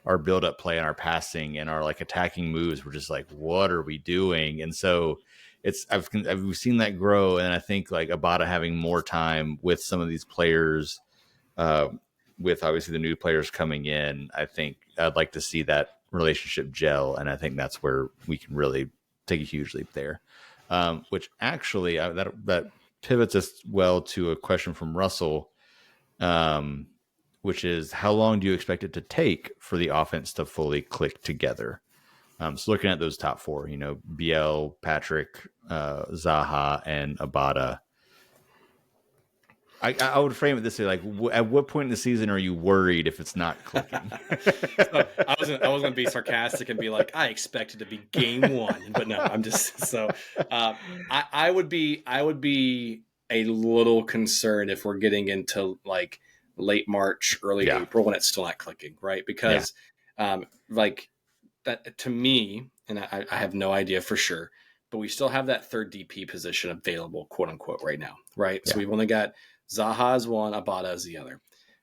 our build-up play and our passing and our like attacking moves were just like, what are we doing? And so we've seen that grow, and I think like Abada having more time with some of these players, with obviously the new players coming in, I think I'd like to see that relationship gel, and I think that's where we can really take a huge leap there. Which actually that pivots us well to a question from Russell, which is how long do you expect it to take for the offense to fully click together? So looking at those top 4, BL, Patrick, Zaha, and Abada. I would frame it this way: like, at what point in the season are you worried if it's not clicking? So I was going to be sarcastic and be like, I expect it to be game 1, but no, I'm just so. I would be a little concerned if we're getting into like late March, early April when it's still not clicking, right? Because, like that to me, and I have no idea for sure, but we still have that third DP position available, quote unquote, right now, right? So we've only got Zaha is one, Abada is the other.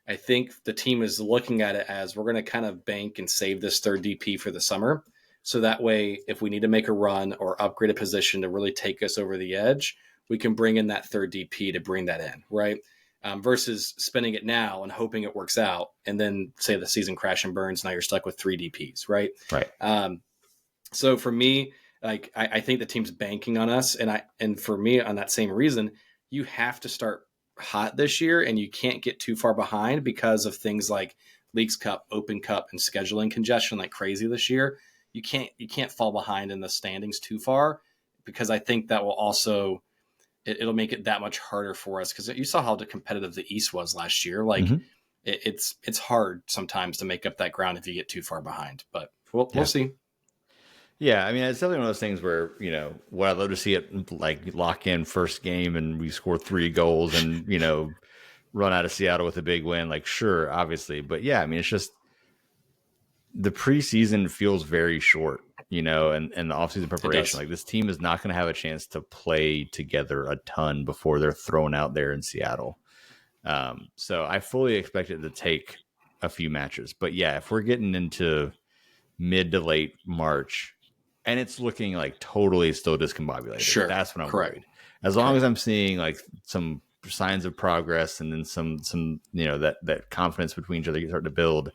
I think the team is looking at it as we're going to kind of bank and save this third DP for the summer. So that way, if we need to make a run or upgrade a position to really take us over the edge, we can bring in that third DP to bring that in, right? Versus spending it now and hoping it works out. And then say the season crash and burns, now you're stuck with 3 DPs, right? Right. So for me, like I think the team's banking on us. And for me, on that same reason, you have to start hot this year, and you can't get too far behind because of things like Leagues Cup, Open Cup, and scheduling congestion like crazy this year. You can't fall behind in the standings too far, because I think that will also it'll make it that much harder for us, because you saw how competitive the East was last year. Like Mm-hmm. it's hard sometimes to make up that ground if you get too far behind. But we'll Yeah. see. Yeah, I mean, it's definitely one of those things where, what I'd love to see it like lock in first game and we score 3 goals and, run out of Seattle with a big win. Like, sure, obviously. But yeah, I mean, it's just the preseason feels very short, and the offseason It preparation. does. Like, this team is not going to have a chance to play together a ton before they're thrown out there in Seattle. So I fully expect it to take a few matches. But yeah, if we're getting into mid to late March and it's looking like totally still discombobulated, Sure. that's when I'm Correct. worried. As long as Correct. I'm seeing like some signs of progress and then some that confidence between each other starting to build,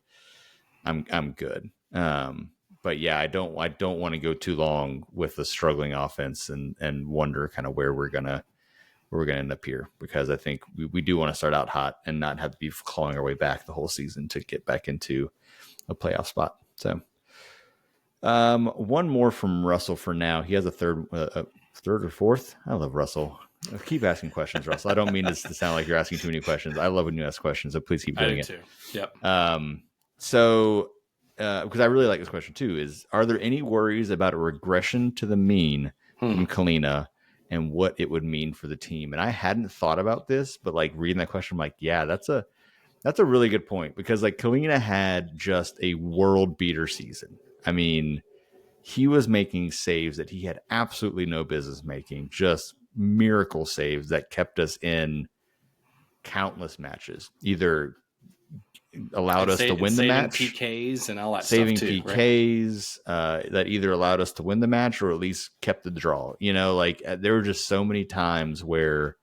I'm good. But yeah, I don't want to go too long with the struggling offense and wonder kind of where we're gonna end up here, because I think we do want to start out hot and not have to be clawing our way back the whole season to get back into a playoff spot. So one more from Russell for now. He has a third or fourth. I love Russell. Keep asking questions, Russell. I don't mean this to sound like you're asking too many questions. I love when you ask questions, so please keep I do doing it. too. Yep. So because I really like this question too, are there any worries about a regression to the mean Hmm. from Kalina and what it would mean for the team? And I hadn't thought about this, but like reading that question, I'm like, yeah, that's a really good point, because like Kalina had just a world beater season. I mean, he was making saves that he had absolutely no business making, just miracle saves that kept us in countless matches, either allowed And us to win the saving match, PKs and all that stuff saving too, right? PKs, that either allowed us to win the match or at least kept the draw. Like there were just so many times where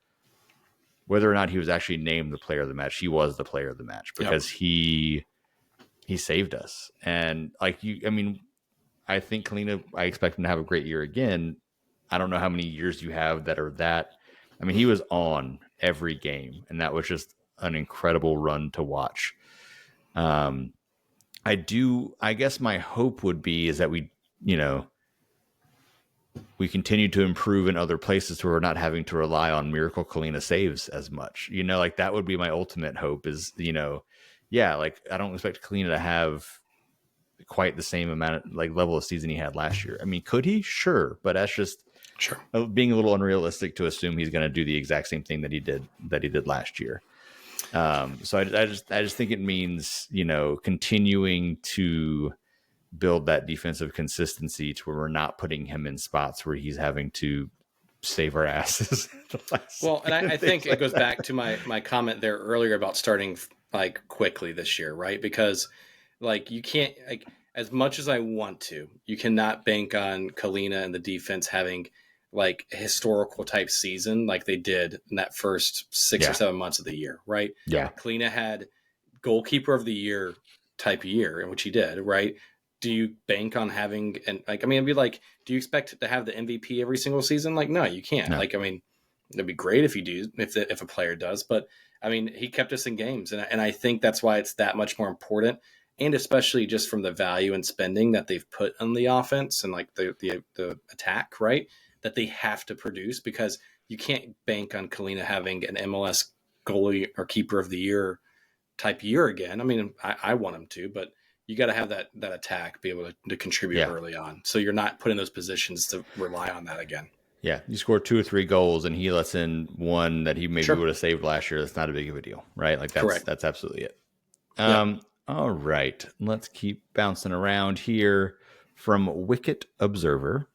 whether or not he was actually named the player of the match, he was the player of the match Yep. because he saved us. And like I mean, I think Kalina, I expect him to have a great year again. I don't know how many years you have that are that. I mean, he was on every game, and that was just an incredible run to watch. Um, I guess my hope would be is that we continue to improve in other places where we're not having to rely on Miracle Kalina saves as much. Like that would be my ultimate hope is, yeah, like I don't expect Kalina to have quite the same amount of like level of season he had last year. I mean, could he? Sure, but that's just Sure. being a little unrealistic to assume he's going to do the exact same thing that he did last year. So I just think it means continuing to build that defensive consistency to where we're not putting him in spots where he's having to save our asses the last Well, and second I and think things it like goes that. back to my comment there earlier about starting like quickly this year, right? Because like you can't like as much as I want to, you cannot bank on Kalina and the defense having like a historical type season like they did in that first 6 or 7 months of the year, right? Yeah, Kalina had goalkeeper of the year type year, in which he did, right? Do you bank on having and like I mean it'd be like, do you expect to have the MVP every single season? Like, no, you can't. no, Like, I mean, it'd be great if you do, if a player does, but I mean, he kept us in games, and I think that's why it's that much more important, and especially just from the value and spending that they've put on the offense and like the attack, right? That they have to produce, because you can't bank on Kalina having an MLS goalie or keeper of the year type year again. I mean, I want him to, but you got to have that attack be able to contribute yeah, early on, so you're not put in those positions to rely on that again. yeah. You score 2 or 3 goals and he lets in one that he maybe Sure. would have saved last year. That's not a big of a deal, right? Like that's Correct. that's absolutely it. Yep. All right, let's keep bouncing around here. From Wicket Observer,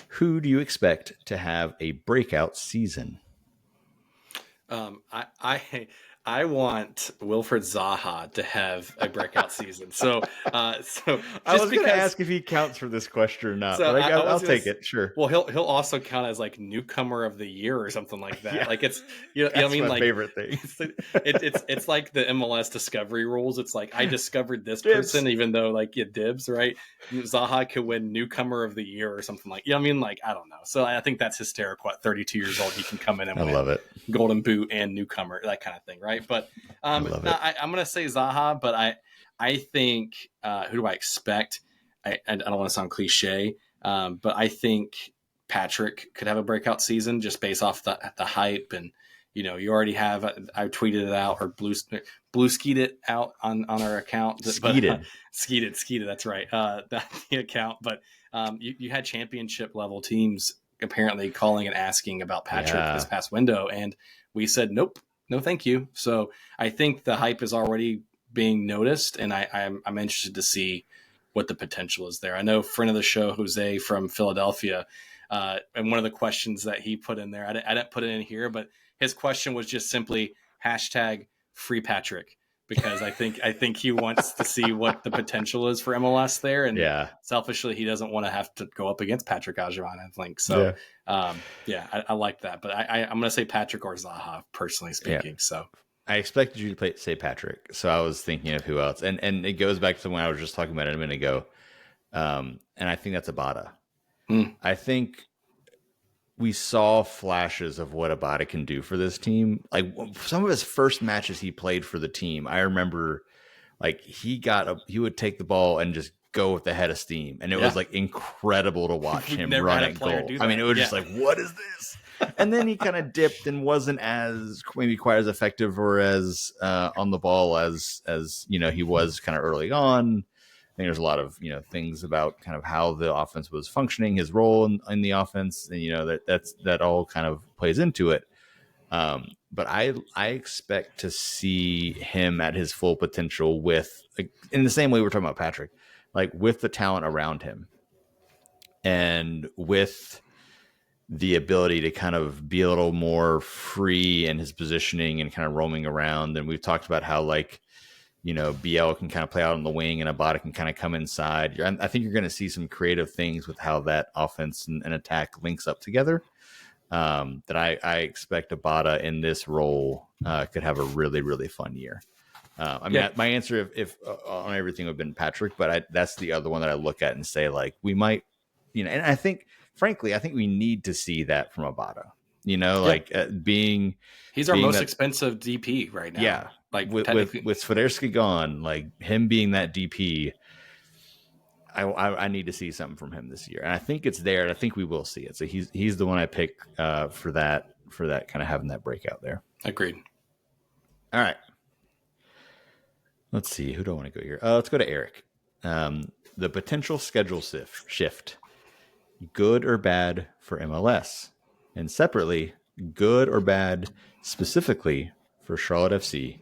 who do you expect to have a breakout season? I I want Wilfred Zaha to have a breakout season. So I just was going to because, ask if he counts for this question or not, so but I I'll was gonna. take it. Sure. Well, he'll also count as like newcomer of the year or something like that. Yeah, Like it's you know what I that's mean, my like favorite thing. it's like the MLS discovery rules. It's like I discovered this Dibs. person, even though like you dibs, right? Zaha could win newcomer of the year or something like. You know what I mean? Like I don't know. So I think that's hysterical. At 32 years old, he can come in and I win love it. Golden Boot and newcomer, that kind of thing, right? But I love no, it. I'm gonna say Zaha, but I think who do I expect? I don't want to sound cliche, but I think Patrick could have a breakout season just based off the hype. And you already have, I tweeted it out or blue skied it out on our account, but Skeeted. skeeted, that's right, the account. But you had championship level teams apparently calling and asking about Patrick this Yeah. past window, and we said nope, no thank you. So I think the hype is already being noticed, and I'm interested to see what the potential is there. I know friend of the show Jose from Philadelphia, and one of the questions that he put in there, I didn't put it in here, but his question was just simply hashtag free Patrick, because I think he wants to see what the potential is for MLS there, and Yeah. selfishly he doesn't want to have to go up against Patrick Ajiman, I think. So Yeah. I like that, but I'm going to say Patrick or Zaha, personally Yeah. speaking. So I expected you to say Patrick, so I was thinking of who else, and it goes back to when I was just talking about it a minute ago, and I think that's Abada. I think we saw flashes of what Abada can do for this team. Like some of his first matches he played for the team, I remember, like he would take the ball and just go with the head of steam, and it was like incredible to watch We've him never run had a at player goal. do I mean, that. it was Yeah. just like, what is this? And then he kind of dipped and wasn't as maybe quite as effective or as on the ball as he was kind of early on. I think there's a lot of things about kind of how the offense was functioning, his role in the offense, and that all kind of plays into it. But I expect to see him at his full potential with, like, in the same way we're talking about Patrick, like with the talent around him and with the ability to kind of be a little more free in his positioning and kind of roaming around. And we've talked about how, like, BL can kind of play out on the wing and Abada can kind of come inside. I think you're going to see some creative things with how that offense and attack links up together. That I expect Abada in this role could have a really, really fun year. My answer if on everything would have been Patrick, but that's the other one that I look at and say, like, we might, and I think, frankly, I think we need to see that from Abada. Like being he's our most that, expensive DP right now. yeah, Like with Swiderski gone, like him being that DP, I need to see something from him this year, and I think it's there. And I think we will see it. So he's the one I pick for that kind of having that breakout there. Agreed. All right, let's see, who do I want to go here? Let's go to Eric. The potential schedule shift, good or bad for MLS, and separately, good or bad specifically for Charlotte FC.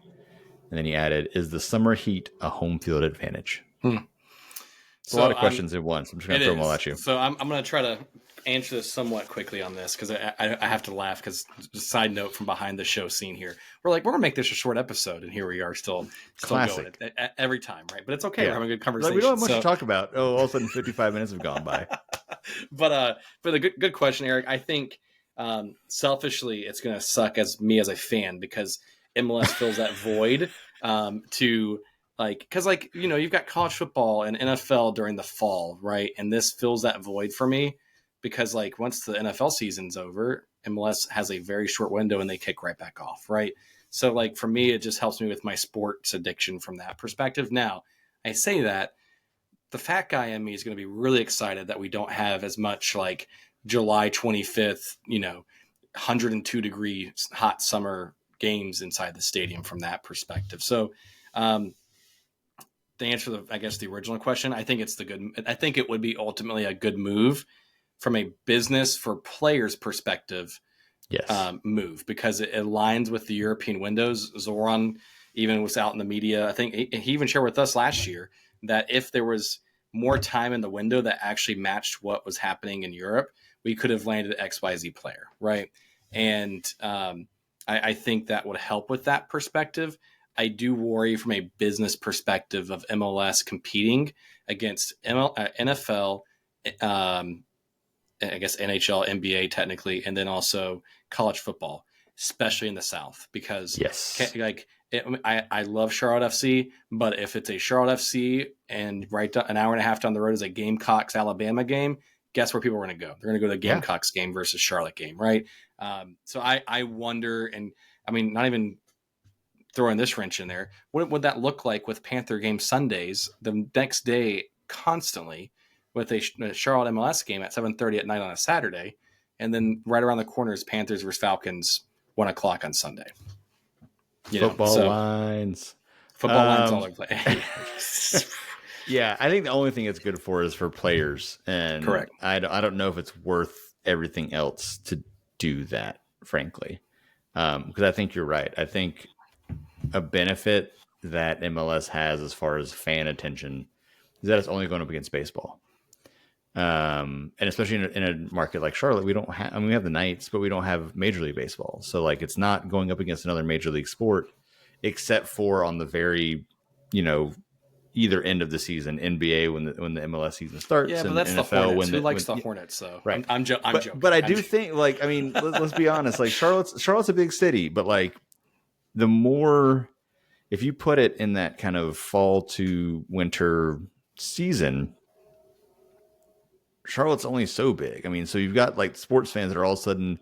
And then he added, is the summer heat a home field advantage? It's a lot of questions at once. I'm just going to throw them all at you. So I'm going to try to answer this somewhat quickly on this, because I have to laugh, because side note from behind the show scene here, we're going to make this a short episode, and here we are still Classic. going every time, right? But it's okay. We're having a good conversation. Like, we don't have much to talk about. Oh, all of a sudden 55 minutes have gone by. But the good question, Eric. I think selfishly, it's going to suck as a fan, because MLS fills that void to, like, because, like, you've got college football and NFL during the fall, right? And this fills that void for me, because, like, once the NFL season's over, MLS has a very short window and they kick right back off, right? So, like, for me, it just helps me with my sports addiction from that perspective. Now, I say that the fat guy in me is going to be really excited that we don't have as much, like, July 25th, 102 degree hot summer games inside the stadium from that perspective. So, to answer the original question, I think it would be ultimately a good move from a business for players perspective. Yes. Move, because it aligns with the European windows. Zoran even was out in the media. I think he even shared with us last year that if there was more time in the window that actually matched what was happening in Europe, we could have landed an XYZ player, right? And I think that would help with that perspective. I do worry from a business perspective of MLS competing against NFL, I guess NHL, NBA technically, and then also college football, especially in the South, because Yes. I love Charlotte FC, but if it's a Charlotte FC and an hour and a half down the road is a Gamecocks Alabama game, guess where people are going to go? They're going to go to the Yeah. Gamecocks game versus Charlotte game, right? So I wonder, and I mean, not even throwing this wrench in there, what would that look like with Panther game Sundays the next day constantly with a Charlotte MLS game at 7:30 at night on a Saturday, and then right around the corner is Panthers versus Falcons 1 o'clock on Sunday. Football lines. Football lines all over the place. Yeah, I think the only thing it's good for is for players, and Correct. I don't know if it's worth everything else to do that, frankly, because I think you're right. I think a benefit that MLS has as far as fan attention is that it's only going up against baseball. And especially in a market like Charlotte, we don't have, I mean, we have the Knights, but we don't have Major League Baseball. So like, it's not going up against another major league sport, except for on the very, either end of the season, NBA when the MLS season starts. Yeah, but and that's NFL the Hornets. Who when likes the Hornets? So right. I'm joking. But I do think, like, I mean, let's be honest. Like Charlotte's a big city, but like the more, if you put it in that kind of fall to winter season, Charlotte's only so big. I mean, so you've got like sports fans that are all of a sudden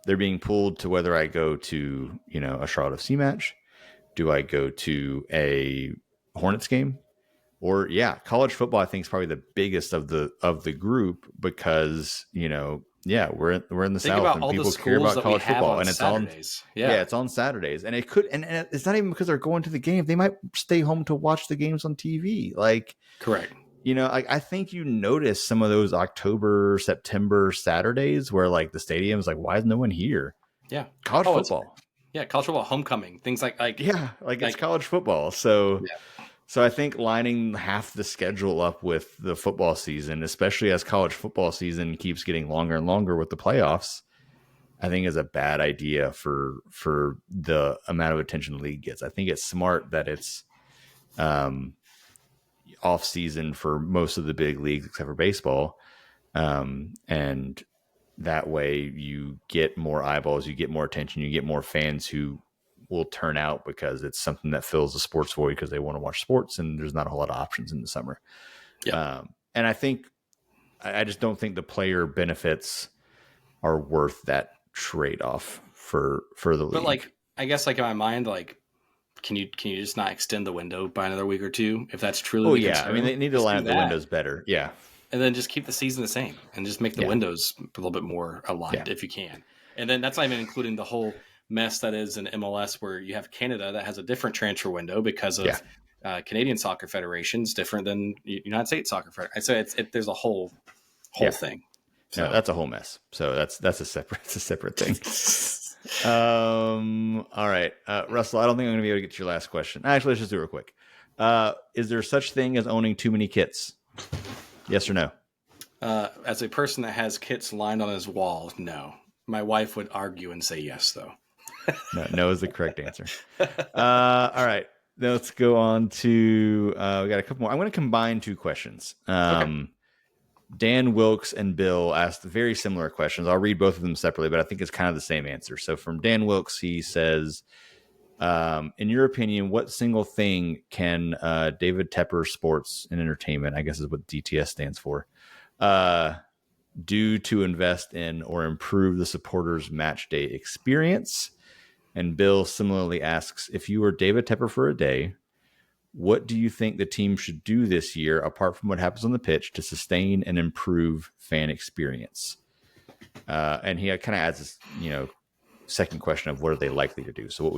they're being pulled to whether I go to, a Charlotte FC match. Do I go to a Hornets game? Or college football I think is probably the biggest of the group because, we're in the South and people care about college football and it's Saturdays. It's on Saturdays. And it could and it's not even because they're going to the game. They might stay home to watch the games on TV. Like correct. I think you notice some of those October, September Saturdays where like the stadium's like, why is no one here? Yeah. College football. College football, homecoming, things like it's college football. So I think lining half the schedule up with the football season, especially as college football season keeps getting longer and longer with the playoffs, I think is a bad idea for the amount of attention the league gets. I think it's smart that it's off season for most of the big leagues except for baseball. And that way you get more eyeballs, you get more attention, you get more fans who will turn out because it's something that fills the sports void because they want to watch sports and there's not a whole lot of options in the summer. And I think, I just don't think the player benefits are worth that trade-off for the league. But like, I guess like in my mind, like, can you just not extend the window by another week or two if that's truly the concern? I mean, they need to line up the windows better. Yeah. And then just keep the season the same and just make the windows a little bit more aligned if you can. And then that's not even including the whole mess that is in MLS where you have Canada that has a different transfer window because of Canadian Soccer Federation's different than United States Soccer Federation. So there's a whole thing. So no, that's a whole mess. So that's a separate thing. All right, Russell, I don't think I'm gonna be able to get to your last question. Actually, let's just do it real quick. Is there such thing as owning too many kits? Yes or no? As a person that has kits lined on his wall, no. My wife would argue and say yes, though. No is the correct answer. All right, now let's go on to we got a couple more. I'm going to combine two questions. Okay. Dan Wilkes and Bill asked very similar questions. I'll read both of them separately, but I think it's kind of the same answer. So from Dan Wilkes, he says, in your opinion, what single thing can David Tepper Sports and Entertainment, I guess is what DTS stands for, do to invest in or improve the supporters' match day experience? And Bill similarly asks, if you were David Tepper for a day, what do you think the team should do this year, apart from what happens on the pitch, to sustain and improve fan experience? And he kind of adds this, second question of what are they likely to do? So what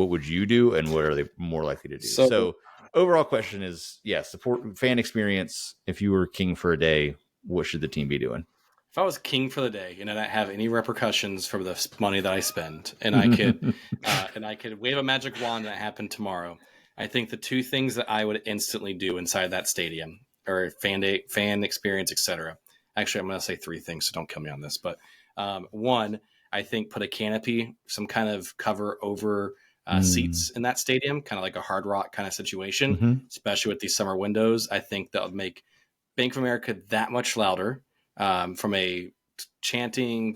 would you do, and what are they more likely to do? So overall question is, support fan experience. If you were king for a day, what should the team be doing? If I was king for the day and I didn't have any repercussions for the money that I spend, and I could wave a magic wand and it happened tomorrow, I think the two things that I would instantly do inside that stadium or fan experience, etc. Actually, I'm going to say three things, so don't kill me on this. But one, I think put a canopy, some kind of cover over Mm. seats in that stadium, kind of like a Hard Rock kind of situation, Hmm. especially with these summer windows. I think that would make Bank of America that much louder from a chanting,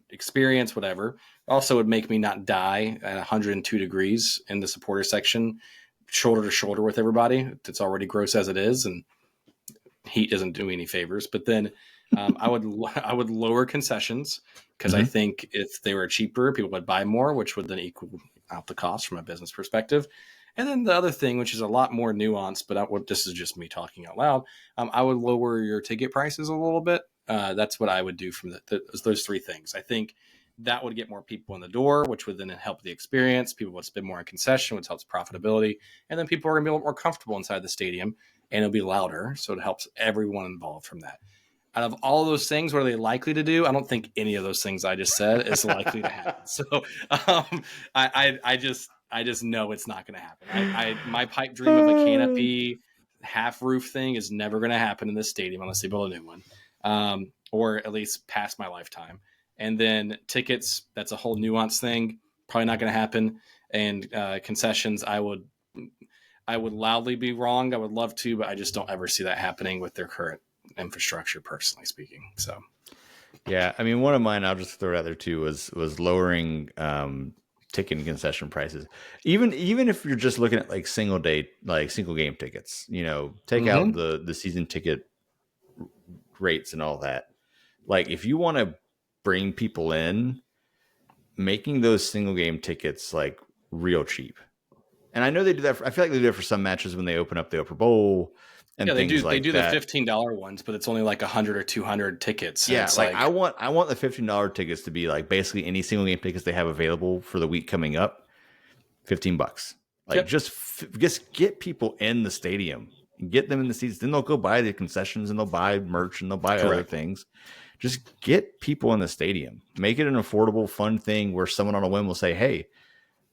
experience, whatever. Also, would make me not die at 102 degrees in the supporter section, shoulder to shoulder with everybody. It's already gross as it is, and heat doesn't do me any favors. But then I would lower concessions because I Hmm. think if they were cheaper, people would buy more, which would then equal out the cost from a business perspective. And then the other thing, which is a lot more nuanced, but this is just me talking out loud, I would lower your ticket prices a little bit. That's what I would do from those three things. I think that would get more people in the door, which would then help the experience. People would spend more on concession, which helps profitability. And then people are going to be a little more comfortable inside the stadium and it'll be louder. So it helps everyone involved from that. Out of all of those things, what are they likely to do? I don't think any of those things I just said is likely to happen. So I just know it's not going to happen. My pipe dream of a canopy half roof thing is never going to happen in this stadium unless they build a new one, or at least past my lifetime. And then tickets, that's a whole nuance thing. Probably not going to happen. And concessions, I would loudly be wrong. I would love to, but I just don't ever see that happening with their current infrastructure, personally speaking. So, Yeah, I mean, one of mine, I'll just throw it out there too, was lowering ticket and concession prices. Even if you're just looking at like single day, like single game tickets, take out mm-hmm. the season ticket rates and all that. Like, if you want to bring people in, making those single game tickets like real cheap. And I know they do that. I feel like they do that for some matches when they open up the Upper Bowl Yeah, and they do. things They like do the that. $15 ones, but it's only like 100 or 200 tickets, and Yeah, it's like like I want the $15 tickets to be like basically any single game tickets they have available for the week coming up, $15. Like, yep, just get people in the stadium, get them in the seats. Then they'll go buy the concessions and they'll buy merch and they'll buy other correct. things. Just get people in the stadium. Make it an affordable, fun thing where someone on a whim will say, "Hey,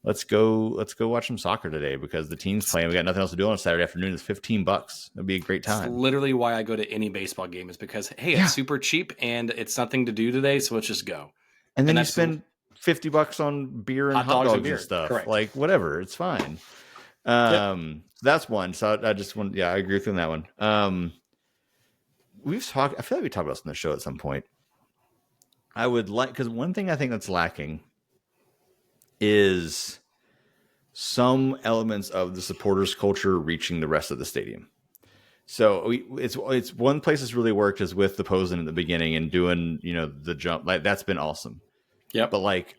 let's go watch some soccer today because the team's playing. We got nothing else to do on a Saturday afternoon. It's $15. It'd be a great It's time." literally why I go to any baseball game is because hey, it's Yeah, super cheap and it's nothing to do today, so let's just go. and then And you that's spend $50 on beer and hot hot dogs and dogs and beer. stuff. Correct. Like, whatever, it's fine. Yep. That's one. So I just want, yeah, I agree with you on that one. We've talked. I feel like we talked about this on the show at some point. I would like, because one thing I think that's lacking is some elements of the supporters culture reaching the rest of the stadium. So it's one place that's really worked is with the posing in the beginning and doing the jump, like that's been awesome. But Yep. like,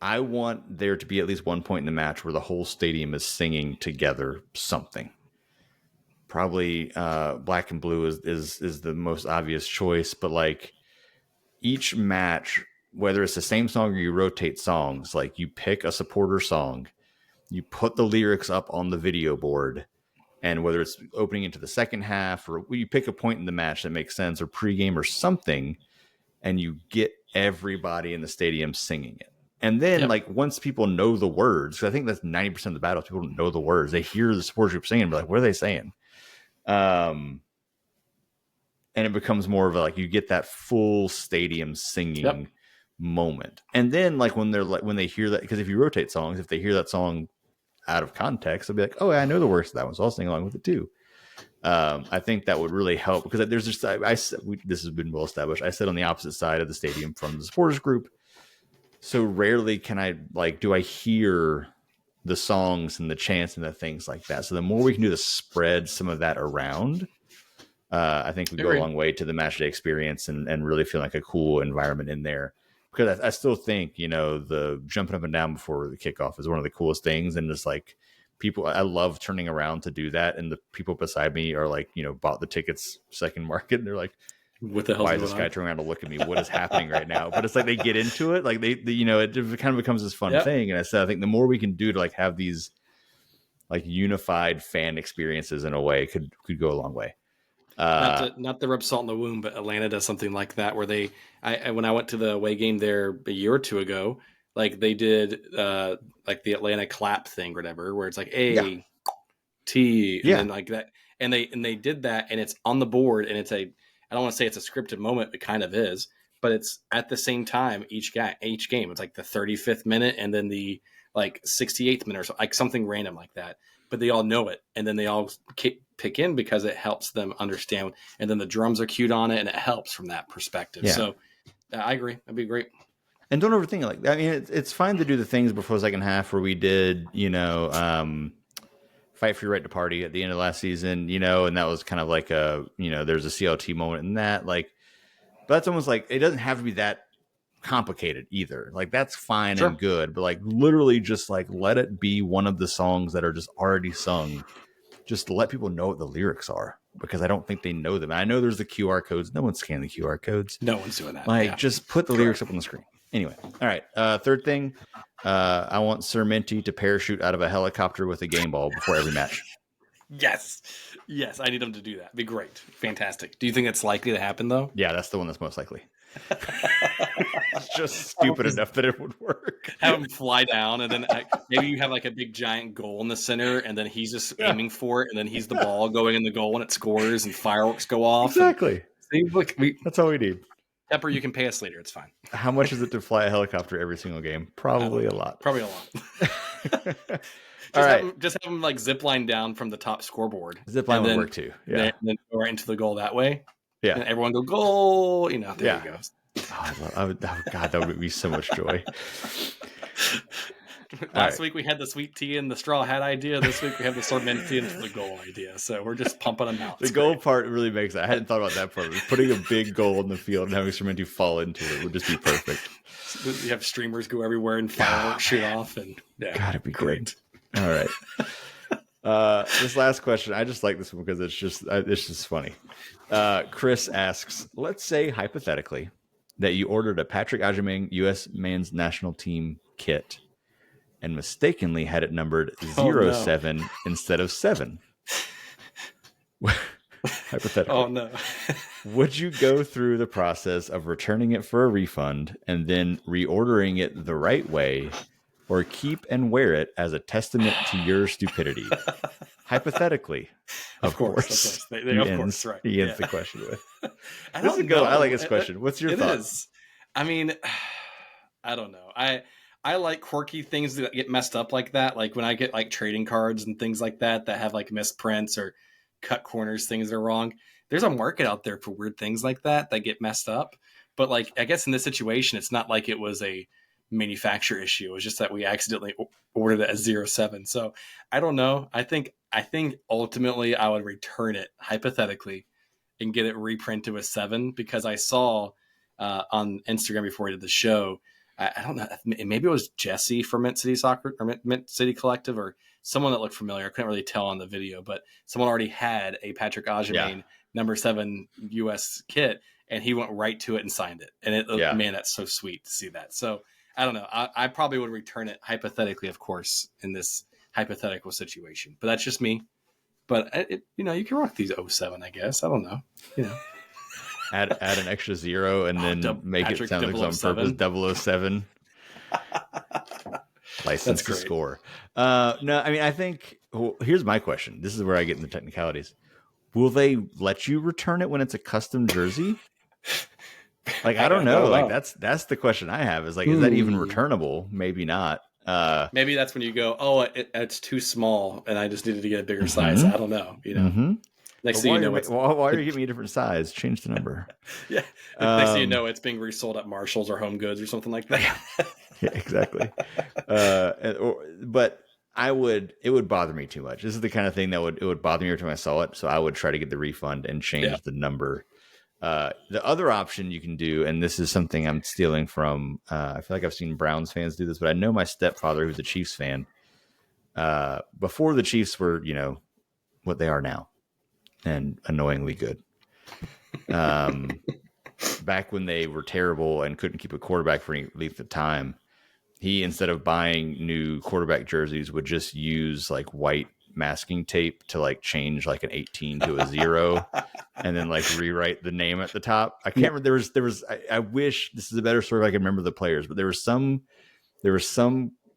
I want there to be at least one point in the match where the whole stadium is singing together something. Probably Black and Blue is the most obvious choice, but like each match, whether it's the same song or you rotate songs, like you pick a supporter song, you put the lyrics up on the video board, and whether it's opening into the second half or you pick a point in the match that makes sense or pregame or something, and you get everybody in the stadium singing it. And then, Yep. like, once people know the words, 'cause I think that's 90% of the battle, people don't know the words. They hear the support group singing, but like, what are they saying? Um, and it becomes more of a, like, you get that full stadium Yep. singing moment. And then, like, when they hear that, because if you rotate songs, if they hear that song out of context, they'll be like, oh, I know the words to that one, so I'll sing along with it too. I think that would really help because there's just this has been well established. I sit on the opposite side of the stadium from the supporters group, so rarely can I do I hear the songs and the chants and the things like that. So the more we can do to spread some of that around, I think we go a Agreed. long way to the match day experience and really feel like a cool environment in there. Because I still think the jumping up and down before the kickoff is one of the coolest things, and just like people, I love turning around to do that, and the people beside me are like bought the tickets second market, and they're like, What the hell's why is going this guy on? turning around to look at me? What is happening right now? But it's like they get into it, like they it kind of becomes this fun Yep. thing. And I think the more we can do to like have these like unified fan experiences in a way could go a long way. Not to rub salt in the wound, but Atlanta does something like that where when I went to the away game there a year or two ago, like they did like the Atlanta clap thing or whatever, where it's like Yeah, A T and yeah, then like that, and they did that, and it's on the board, and it's a I don't want to say it's a scripted moment, it kind of is, but it's at the same time each game. It's like the 35th minute and then the like 68th minute or so, like something random like that. But they all know it, and then they all pick in because it helps them understand. And then the drums are cued on it, and it helps from that perspective. Yeah. So I agree. That'd be great. And don't overthink it. Like, I mean, it's fine to do the things before the second half where we did, fight for your right to party at the end of last season, and that was kind of like there's a CLT moment in that. Like, but that's almost like it doesn't have to be that complicated either. Like, that's fine and good, but like literally just like let it be one of the songs that are just already sung, just to let people know what the lyrics are, because I don't think they know them. And I know there's the QR codes. No one's scanning the QR codes. No one's doing that. Like, just put the lyrics up on the screen. Anyway, all right. Third thing, I want Sir Minty to parachute out of a helicopter with a game ball before every match. Yes, I need him to do that. It'd be great, fantastic. Do you think it's likely to happen though? Yeah, that's the one that's most likely. It's just stupid enough that it would work. Have him fly down, and then maybe you have like a big giant goal in the center, and then he's just aiming for it, and then he's the ball going in the goal, and it scores, and fireworks go off. Exactly. Look, that's all we need. Pepper, you can pay us later. It's fine. How much is it to fly a helicopter every single game? Probably a lot. Probably a lot. Just have him like zip line down from the top scoreboard. Zip line would work too. Yeah. Then go right into the goal that way. Yeah. And everyone go goal. There you go. God, that would be so much joy. Last week we had the sweet tea and the straw hat idea. This week we have the Sormenti and the goal idea. So we're just pumping them out. The goal part really makes it. I hadn't thought about that part. Putting a big goal in the field and having Sormenti fall into it would just be perfect. You have streamers go everywhere and fireworks shoot off, and God, it'd be great. All right. This last question, I just like this one because it's just funny. Chris asks, let's say hypothetically that you ordered a Patrick Agyemang U.S. men's national team kit and mistakenly had it numbered 07 instead of 7. Hypothetically. Oh, no. Would you go through the process of returning it for a refund and then reordering it the right way, or keep and wear it as a testament to your stupidity? Hypothetically. Of course. He ends the question with. I like this question. What's your thoughts? I mean, I don't know. I like quirky things that get messed up like that. Like when I get like trading cards and things like that have like misprints or cut corners, things that are wrong. There's a market out there for weird things like that get messed up. But like, I guess in this situation, it's not like it was a manufacturer issue. It was just that we accidentally ordered it as 07. So I don't know. I think ultimately I would return it hypothetically and get it reprinted with 7, because I saw on Instagram before we did the show, I don't know, maybe it was Jesse from Mint City Soccer or Mint City Collective or someone that looked familiar. I couldn't really tell on the video, but someone already had a Patrick Agyemang number 7 US kit, and he went right to it and signed it. And man, that's so sweet to see that. So I don't know. I probably would return it hypothetically, of course, in this hypothetical situation, but that's just me. But you can rock these 07, I guess. I don't know. Add an extra 0 and then make it sound like it's on purpose. 007. License to score. No, I mean, I think. Well, here's my question. This is where I get into technicalities. Will they let you return it when it's a custom jersey? Like, I don't know. Like that's the question I have. Is like, is that even returnable? Maybe not. Maybe that's when you go, oh, it's too small, and I just needed to get a bigger size. I don't know. Next thing you know, why are you giving me a different size? Change the number. Yeah. Next thing you know, it's being resold at Marshalls or Home Goods or something like that. Yeah, exactly. But it would bother me too much. This is the kind of thing that it would bother me every time I saw it. So I would try to get the refund and change the number. The other option you can do, and this is something I'm stealing from, I feel like I've seen Browns fans do this, but I know my stepfather, who's a Chiefs fan, before the Chiefs were, what they are now, and annoyingly good. Back when they were terrible and couldn't keep a quarterback for any length of time, he, instead of buying new quarterback jerseys, would just use like white masking tape to like change like an 18 to a 0 and then like rewrite the name at the top. I can't remember. There was I wish this is a better story if I can remember the players, but there was some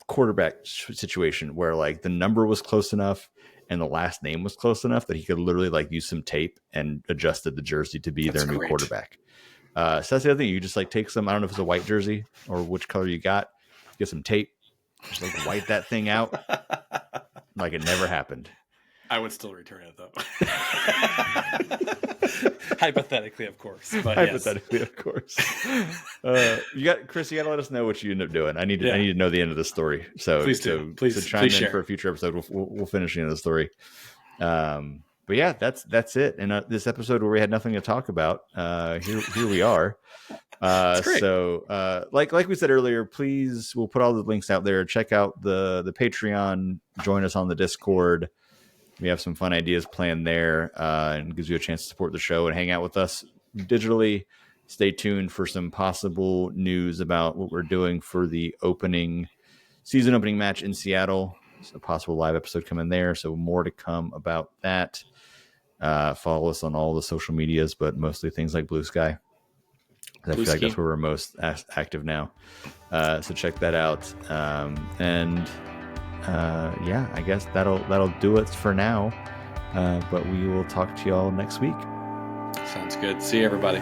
quarterback situation where like the number was close enough and the last name was close enough that he could literally like use some tape and adjusted the jersey to be their new quarterback. So that's the other thing. You just like take some, I don't know if it's a white jersey or which color you got, get some tape, just like wipe that thing out like it never happened. I would still return it though. Hypothetically, of course. But Hypothetically, yes. of course. You got Chris. You got to let us know what you end up doing. I need to know the end of the story. So please do. Please chime in share. for a future episode. We'll finish the end of the story. But yeah, that's it. And this episode where we had nothing to talk about, here we are. So like we said earlier, please, we'll put all the links out there. Check out the Patreon. Join us on the Discord. We have some fun ideas planned there, and gives you a chance to support the show and hang out with us digitally. Stay tuned for some possible news about what we're doing for the season opening match in Seattle. It's a possible live episode coming there, so more to come about that. Follow us on all the social medias, but mostly things like Blue Sky. I feel like that's where we're most active now. So check that out. Yeah, I guess that'll do it for now. But we will talk to y'all next week. Sounds good. See you, everybody.